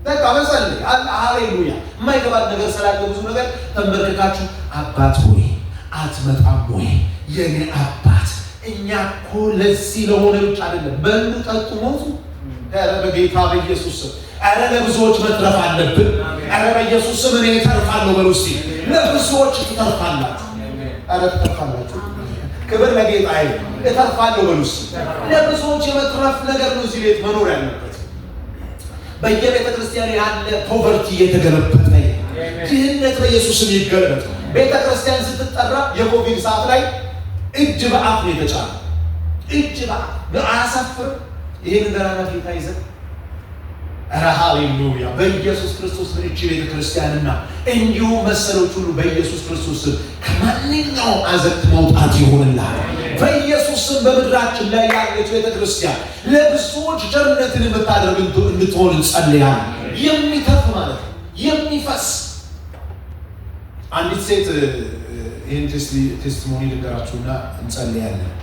Speaker 1: በቃ መጸለይ። ሃሌሉያ። የማይገባት ነገር ስላለ ብዙ ነገር ተንበርከካችሁ አባት ሆይ አትመጣም ወይ የኔ አባት? እኛ እኮ ለዚህ ለሆነ ብቻ አይደለም በሉ ጠጡ ሞቱ። ኧረ በጌታ በኢየሱስ ስም ኧረ ለብዙዎች መትረፍ አለብን። ኧረ በኢየሱስ ስም እኔ እተርፋለሁ በሉ እስቲ። ለብዙዎች ትተርፋላችሁ። ኧረ ትተርፋላችሁ። ክብር ለጌታ ይሁን። እተርፋለሁ በሉ እስቲ። ለብዙዎች የመትረፍ ነገር ነው እዚህ ቤት መኖር ያለበት። በየቤተ ክርስቲያን ያለ ፖቨርቲ የተገለበጠ ድህነት በኢየሱስም ይገለጥ። ቤተ ክርስቲያን ስትጠራ የኮቪድ ሰዓት ላይ እጅ በአፍ ነው የተጫነ። እጅ በአፍ አያሳፍርም? ይሄን እንደራና ጌታ ይዘን ኧረ ሃሌሉያ። በኢየሱስ ክርስቶስ እቺ ቤተ ክርስቲያንና እንዲሁ መሰሎች ሁሉ በኢየሱስ ክርስቶስ ከማንኛውም አዘቅት መውጣት ይሆንልሃል። በኢየሱስ ስም በምድራችን ላይ ያለች ቤተ ክርስቲያን ለብዙዎች ቸርነትን የምታደርግ እንድትሆን እንጸልያለን። የሚተርፍ ማለት ነው፣ የሚፈስ አንዲት ሴት ይህን ቴስቲሞኒ ልንገራችሁና እንጸልያለን።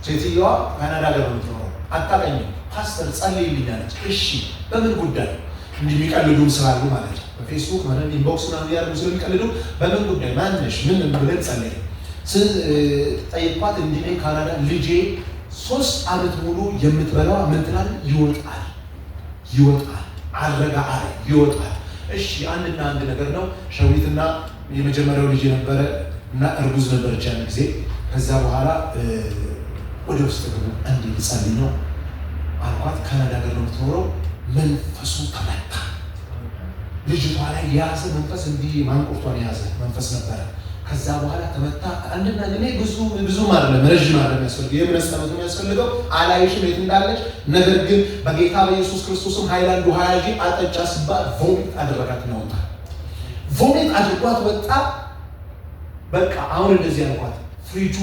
Speaker 1: ሴትዮዋ ካናዳ ሀገር ነው የምትኖረው። አታውቀኝም። ፓስተር ጸልይልኝ አለች። እሺ በምን ጉዳይ? እንዲህ የሚቀልዱም ስላሉ ማለት ነው። በፌስቡክ ማለት ኢንቦክስ ምናምን ያደርጉ ስለሚቀልዱ በምን ጉዳይ ማንሽ ምን ብለን ጸለይ ጠይቋት። እንዲህ ካናዳ ልጄ 3 ዓመት ሙሉ የምትበላው ምን ትላለህ? ይወጣል አረጋ አለ ይወጣል። እሺ አንድና አንድ ነገር ነው። ሸዊትና የመጀመሪያው ልጅ ነበረ እና እርጉዝ ነበረች ያን ጊዜ። ከዛ በኋላ ወደ ውስጥ ገቡ። አንዴ ልጸልይ ነው አልኳት። ካናዳ ሀገር ነው የምትኖረው። መንፈሱ ተመታ። ልጅቷ ላይ የያዘ መንፈስ እንዲህ ማንቁርቷን የያዘ መንፈስ ነበረ። ከዛ በኋላ ተመታ። አንድና እኔ ብዙም አይደለም ረጅም አይደለም የሚያስፈልገው የእምነት ጸሎት የሚያስፈልገው አላይሽም የት እንዳለች። ነገር ግን በጌታ በኢየሱስ ክርስቶስም ሃይላንድ ውሃ ያዢ አጠጫ ሲባል ቮሚት አደረጋት ነው ወጣ። ቮሚት አድርጓት ወጣ። በቃ አሁን እንደዚህ አልኳት። ፍሪጁ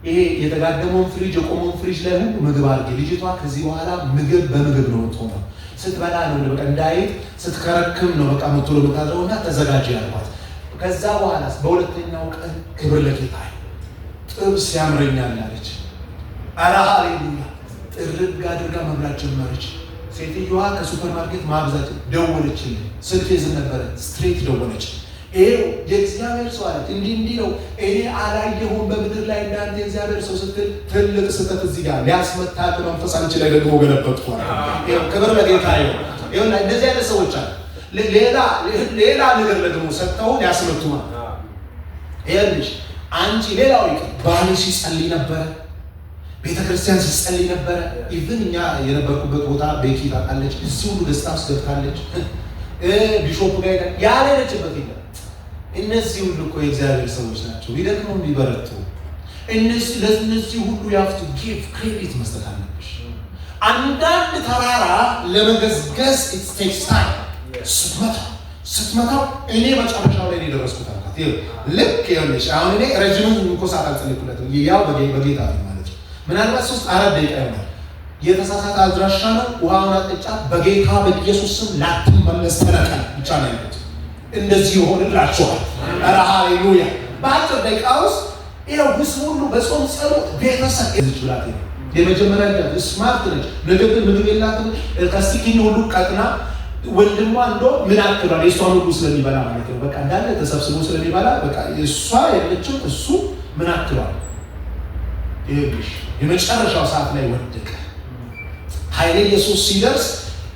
Speaker 1: ይሄ የተጋደመውን ፍሪጅ የቆመውን ፍሪጅ ላይ ሁሉ ምግብ አድርጌ ልጅቷ ከዚህ በኋላ ምግብ በምግብ ነው የምትሆነው። ስትበላ ነው በቃ እንዳይት ስትከረክም ነው በቃ የምትውሎ የምታድረውና ተዘጋጅ ያልኳት። ከዛ በኋላ በሁለተኛው ቀን ክብር ለጌታ ጥብስ ያምረኛል አለች። ኧረ ሃሌሉያ። ጥርግ አድርጋ መብላት ጀመረች። ሴትዮዋ ከሱፐር ማርኬት ማብዛት ደወለችልኝ። ስልክ ይዘን ነበረ። ስትሬት ደወለች። ይሄው የእግዚአብሔር ሰው አለች። እንዲህ ነው እኔ አላየሁም በምድር ላይ እንዳንተ የእግዚአብሔር ሰው ስትል ትልቅ ስህተት እዚህ ጋር ሊያስመታት መንፈስ አንቺ ላይ ደግሞ ገለበጥኩ። ይሄው ክብር ለጌታ ይሁን። ይሄው እንደዚህ አይነት ሰዎች አሉ። ሌላ ነገር ደግሞ ሰጥተው ያስመቱ ነው። ይሄልሽ አንቺ ሌላው ይቀር ባልሽ ሲጸልይ ነበረ፣ ቤተክርስቲያን ሲጸልይ ነበረ። ኢቭን እኛ የነበርኩበት ቦታ ቤኪ ታውቃለች። እዚህ ሁሉ ደስታ ውስጥ ገብታለች። ቢሾፕ ጋር ያለችበት ይላል። እነዚህ ሁሉ እኮ የእግዚአብሔር ሰዎች ናቸው። ቢደክሙ ቢበረቱ ለእነዚህ ሁሉ ያፍቱ ጊቭ ክሬዲት መስጠት አለብሽ። አንዳንድ ተራራ ለመገዝገዝ it takes time። ስትመታው እኔ መጨረሻው ላይ የደረስኩት አልኳት። ልክ ይኸውልሽ አሁን እኔ ረጅሙን እንኳን ሰዓት አልጸለይኩለትም። ያው በጌታ ማለት ነው። ምናልባት 3-4 ደቂቃ ይሆናል። የተሳሳተ አድራሻ ነው። ውሃውን አጥጫ በጌታ በኢየሱስ ስም ላትመለስ ተነቀል ብቻ ነው ያሉት። እንደዚህ ይሆንላችኋል። ኧረ ሃሌሉያ። በአጭር ደቂቃ ውስጥ ይኸው ብዙ ሁሉ በጾም ጸሎት ቤተሰብ እዚህ ብላት ነው የመጀመሪያ ልጅ ስማርት ነች። ነገር ግን ምግብ የላትም። ከስኪኒ ሁሉ ቀጥና ወንድሟ እንደው ምን አክሏል የሷን ሁሉ ስለሚበላ ማለት ነው። በቃ እንዳለ ተሰብስቦ ስለሚበላ በቃ እሷ የለችም እሱ ምን አክሏል። ይሄሽ የመጨረሻው ሰዓት ላይ ወደቀ። ኃይለ ኢየሱስ ሲደርስ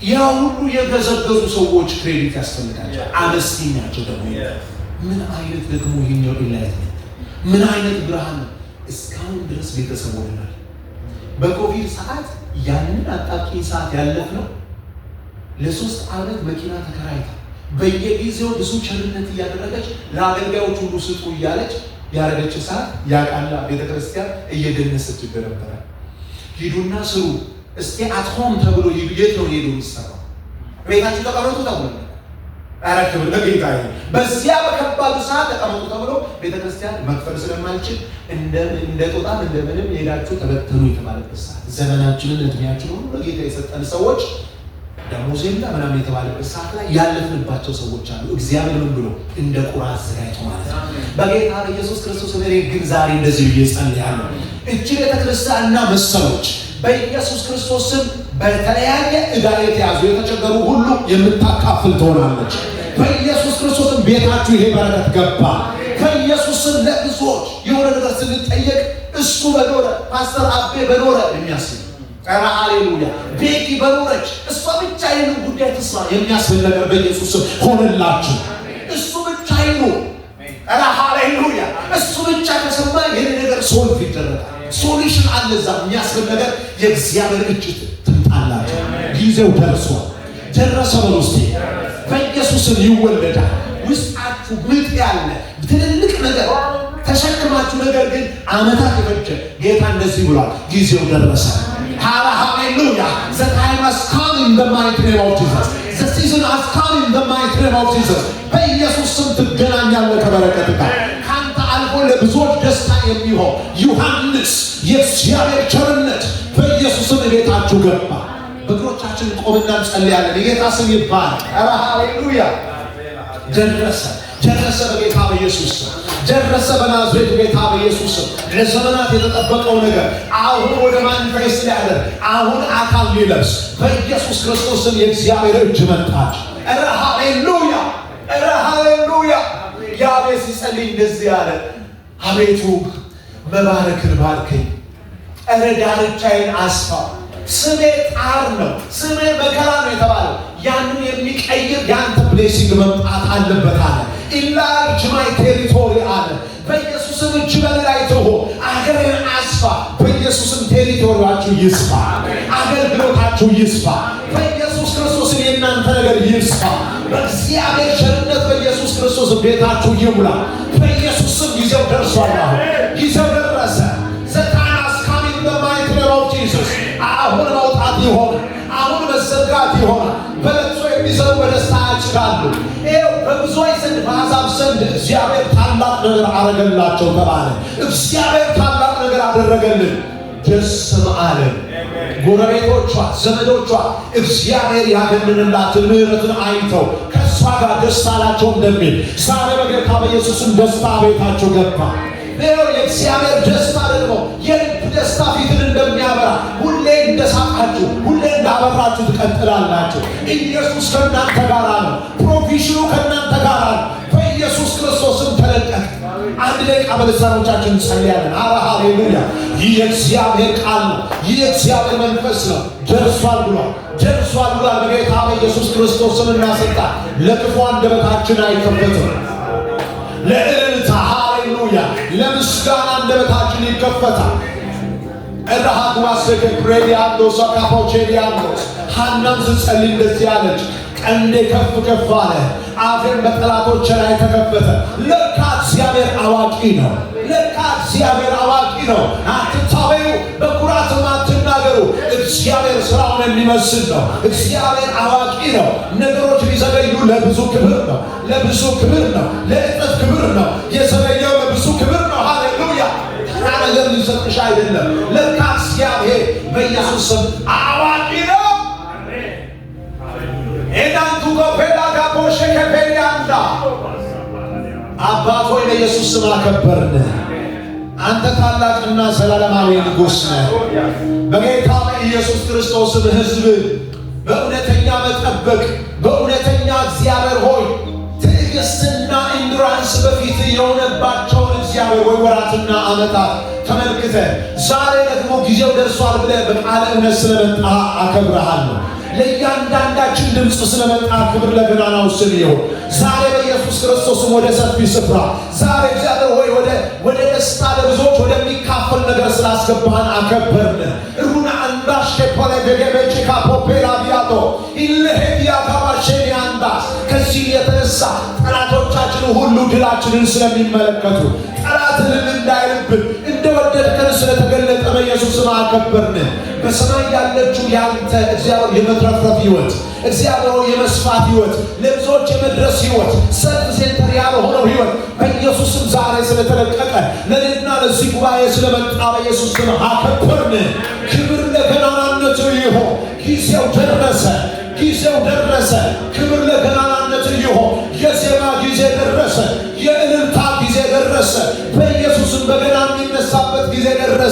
Speaker 1: ያ ሁሉ የገዘገዙ ሰዎች ክሬዲት ያስፈልጋቸው። አመስግኛቸው ደግሞ ምን አይነት ደግሞ ይሄኛው ኢላይት ምን አይነት ብርሃን እስካሁን ድረስ ቤተሰብ ሆነናል። በኮቪድ ሰዓት ያንን አጣብቂኝ ሰዓት ያለፍነው ለ3 ዓመት መኪና ተከራይታ በየጊዜው ብዙ ቸርነት እያደረገች ለአገልጋዮች ሁሉ ስጡ እያለች ያረገች ሰዓት ያቃላ ቤተክርስቲያን እየደነሰች ነበረ። ሂዱና ስሩ እስቲ አትሆም ተብሎ የት ነው ሄዶ የሚሰራው? ቤታችሁ ተቀመጡ ተብሎ ኧረ ክብር ለጌታ ይሁን። በዚያ በከባዱ ሰዓት ተቀመጡ ተብሎ ቤተክርስቲያን መክፈል ስለማንችል እንደ ጦጣም እንደምንም ሄዳችሁ ተበተኑ የተባለበት ሰዓት ዘመናችንን እድሜያችንን ሁሉ ጌታ የሰጠን ሰዎች ደሞዝ የለም ምናምን የተባለበት ሰዓት ላይ ያለፍንባቸው ሰዎች አሉ። እግዚአብሔር ምን ብሎ እንደ ቁራ አዘጋጅቶ ማለት ነው። በጌታ በኢየሱስ ክርስቶስ ግን ዛሬ እንደዚህ ብዬ ጸልያለሁ። እቺ ቤተክርስቲያንና መሰሎች በኢየሱስ ክርስቶስ ስም በተለያየ ዕዳ የተያዙ የተቸገሩ ሁሉ የምታካፍል ትሆናለች። በኢየሱስ ክርስቶስ ስም ቤታችሁ ይሄ በረከት ገባ። በኢየሱስ ስም ለብዙዎች የሆነ ነገር ስንጠየቅ እሱ በኖረ ፓስተር አቤ በኖረ የሚያስብ ኧረ ሃሌሉያ ቤቲ በኖረች እሷ ብቻ ይህንን ጉዳይ ትስራ የሚያስብል ነገር በኢየሱስ ስም ሆነላችሁ። እሱ ብቻ ይኑር። ኧረ ሃሌሉያ እሱ ብቻ ከሰማ ይህን ነገር ሶልቭ ይደረጋል። ሶሉሽን አለ እዛ የሚያስብል ነገር የእግዚአብሔር እጅ ትምጣላችሁ። ጊዜው ደርሷል። ደረሰ በሉ እስቲ። በኢየሱስም ይወለዳል። ውስጣችሁ ምጥ ያለ ትልልቅ ነገር ተሸክማችሁ ነገር ግን ዓመታት የፈጀ ጌታ እንደዚህ ብሏል፣ ጊዜው ደረሰ። Hallelujah. The time has come in the mighty name of Jesus. The season has come in the mighty name of Jesus. በኢየሱስ ስም ትገናኛለህ ከበረከት ጋር። ካንተ አልፎ ለብዙዎች ደስታ የሚሆን ዮሐንስ የእግዚአብሔር ቸርነት በኢየሱስ ስም ቤታችሁ ገባ። በእግሮቻችን ቆምና እንጸልያለን። የጌታ ስም ይባረክ። ኧረ ሃሌሉያ። ደረሰ በጌታ በኢየሱስ ስም። ደረሰ በናዝሬቱ ጌታ በኢየሱስ ስም። ለዘመናት የተጠበቀው ነገር አሁን ወደ ማኒፌስት ሊያደርግ አሁን አካል ሊለብስ በኢየሱስ ክርስቶስ ስም የእግዚአብሔር እጅ መጣች። ኧረ ሃሌሉያ፣ ኧረ ሃሌሉያ። ያቤት ሲጸልይ እንደዚህ ያለ አቤቱ መባረክን ባርከኝ፣ ኧረ ዳርቻዬን አስፋ። ስሜ ጣር ነው፣ ስሜ መከራ ነው የተባለው ያንን የሚቀይር ያንተ ብሌሲንግ መምጣት አለበት አለ። ኢንላርጅ ማይ ቴሪቶሪ አለ። በኢየሱስም እጅ በላይ ትሆን፣ አገሬን አስፋ። በኢየሱስም ቴሪቶሪያችሁ ይስፋ፣ አገልግሎታችሁ ይስፋ። በኢየሱስ ክርስቶስም የእናንተ ነገር ይስፋ። በእግዚአብሔር ቸርነት በኢየሱስ ክርስቶስ ቤታችሁ ይሙላ። በኢየሱስም ጊዜው ደርሷል። አሁን ጊዜው ደረሰ። ዘታናስ ካሚንግ በማይት ነው ጂሰስ። አሁን መውጣት ይሆን፣ አሁን መዘጋት ይሆን። በለቅሶ የሚሰሩ በደስታ ያጭዳሉ። ይኸው በብዙዎች ዘንድ በአሕዛብ ዘንድ እግዚአብሔር ታላቅ ነገር አደረገላቸው ተባለ። እግዚአብሔር ታላቅ ነገር አደረገልን። ደስ አለን። ጎረቤቶቿ፣ ዘመዶቿ እግዚአብሔር ያገንንላትን ምሕረትን አይተው ከእሷ ጋር ደስ አላቸው እንደሚል ዛሬ በጌታ በኢየሱስም ደስታ ቤታቸው ገባ። ይኸው የእግዚአብሔር ደስታ ደግሞ የልብ ደስታ ፊትን እንደሚያበራ ሁሌ እንደሳቃችሁ ሁሌ እንዳበራችሁ ትቀጥላላችሁ። ኢየሱስ ከእናንተ ጋር ነው። ፕሮቪዥኑ ከእናንተ ጋር ነው። በኢየሱስ ክርስቶስም ተለቀቅ። አንድ ደቂቃ በልሳኖቻችን እንጸልያለን። ኧረ ሃሌሉያ። ይህ የእግዚአብሔር ቃል ነው። ይህ የእግዚአብሔር መንፈስ ነው። ደርሷል ብሏል፣ ደርሷል ብሏል። በጌታ በኢየሱስ ክርስቶስም እናስልጣን። ለክፉ አንደበታችን አይከፈትም። ለእልልታ ሃሌሉያ፣ ለምስጋና አንደበታችን ይከፈታል። እራሃት ዋስከ ፕሬዲያንዶ ሰካፖቼዲያንዶስ ሐናም ስትጸልይ እንደዚህ አለች፣ ቀንዴ ከፍ ከፍ አለ፣ አፌን በጠላቶቼ ላይ ተከፈተ። ለካ እግዚአብሔር አዋቂ ነው። ለካ እግዚአብሔር አዋቂ ነው። አትታበዩ፣ በኩራትም አትናገሩ። እግዚአብሔር ስራውን የሚመስል ነው። እግዚአብሔር አዋቂ ነው። ነገሮች ሊዘገዩ ለብዙ ክብር ነው፣ ለብዙ ክብር ነው፣ ለእጥፍ ክብር ነው። የዘገየው ለብዙ ክብር ነው። ሃሌሉያ። ተራ ነገር ሊሰጥሽ አይደለም። ለካ እግዚአብሔር በኢየሱስ ስም አዋቂ ነው። ኤዳንቱ ጎፔላ ጋቦሼ ከፔሊያንዳ አባት ሆይ በኢየሱስ ስም አከበርን። አንተ ታላቅና ዘላለማዊ ንጉሥ ነህ። በጌታ በኢየሱስ ክርስቶስም ሕዝብ በእውነተኛ መጠበቅ በእውነተኛ እግዚአብሔር ሆይ ትዕግስትና ኢንዱራንስ በፊት የሆነባቸውን እግዚአብሔር ሆይ ወራትና ዓመታት ተመልክተ ዛሬ ደግሞ ጊዜው ደርሷል ብለህ በቃለ እውነት ስለመጣ አከብረሃለሁ። ለእያንዳንዳችን ድምፅ ስለመጣ ክብር ለገናናው ስም ይሁን። ዛሬ በኢየሱስ ክርስቶስም ወደ ሰፊ ስፍራ ዛሬ እግዚአብሔር ሆይ ወደ ደስታ ለብዙዎች ወደሚካፈል ነገር ስላስገባህን አከበርን። ሩና አንዳሽ ከፖለ በገበች ካፖፔላ ቢያቶ ኢለሄዲያ ካባሸኒ አንዳስ ከዚህ የተነሳ ጠላቶቻችን ሁሉ ድላችንን ስለሚመለከቱ ጠላትንም እንዳይልብን እንደወደድከን ስለተገለጠ በኢየሱስ ስም አከበርን። በሰማይ ያለችው ያንተ እግዚአብሔር የመትረፍረፍ ሕይወት እግዚአብሔር የመስፋት ሕይወት ለብዙዎች የመድረስ ሕይወት ሰልፍ ሴንተር ያልሆነው ሕይወት በኢየሱስም ዛሬ ስለተለቀቀ ለእኔና ለዚህ ጉባኤ ስለመጣ በኢየሱስ ስም አከበርን። ክብር ለገናናነቱ ይሁን። ጊዜው ደረሰ። ጊዜ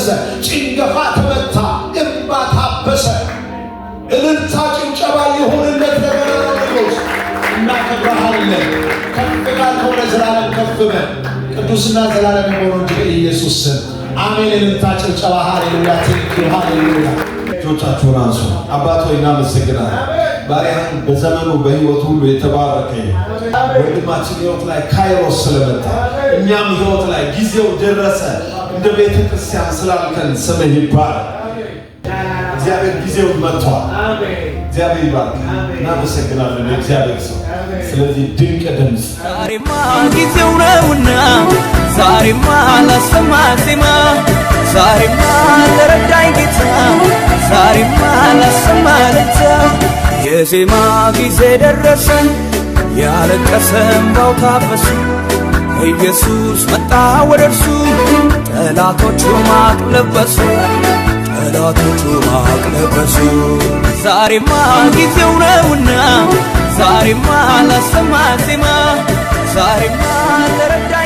Speaker 1: ታዘዘ፣ ጭንገፋ ተመታ፣ እንባ ታበሰ። እልልታ ጭብጨባ ይሁንለት ለመናገሮች። እናከብረሃለን። ከፍ ካልከው ለዘላለም ከፍ በል። ቅዱስና ዘላለም የሆነው እንጂ ኢየሱስ ስም አሜን። እልልታ ጭብጨባ ሃሌሉያ። ቴንኪው ሃሌሉያ። እጆቻችሁን አንሱ። አባት ሆይ እናመሰግናለን። ባሪያህን በዘመኑ በሕይወቱ ሁሉ የተባረከ ወንድማችን ሕይወት ላይ ካይሮስ ስለመጣ እኛም ሕይወት ላይ ጊዜው ደረሰ እንደ ቤተ ክርስቲያን ስላልከን ስምህ ይባረክ። እግዚአብሔር ጊዜውን መጥቷል። እግዚአብሔር ይባርክ። እናመሰግናለን እግዚአብሔር ሰው ስለዚህ ድንቅ ድምፅ
Speaker 2: ዛሬማ ጊዜው ነውና ዛሬማ ላሰማ ዜማ ዛሬማ ለረዳኝ ጌታ ዛሬማ ላሰማ ልታ የዜማ ጊዜ ደረሰ ያለቀሰ እንባው ታፈሰ ኢየሱስ መጣ ወደ እርሱ ጠላቶቹ ማቅ ለበሱ ጠላቶቹ ማቅ ለበሱ ዛሬማ ጊዜው ነውና ዛሬማ ላሰማ ዜማ ዛሬማ ለረዳኝ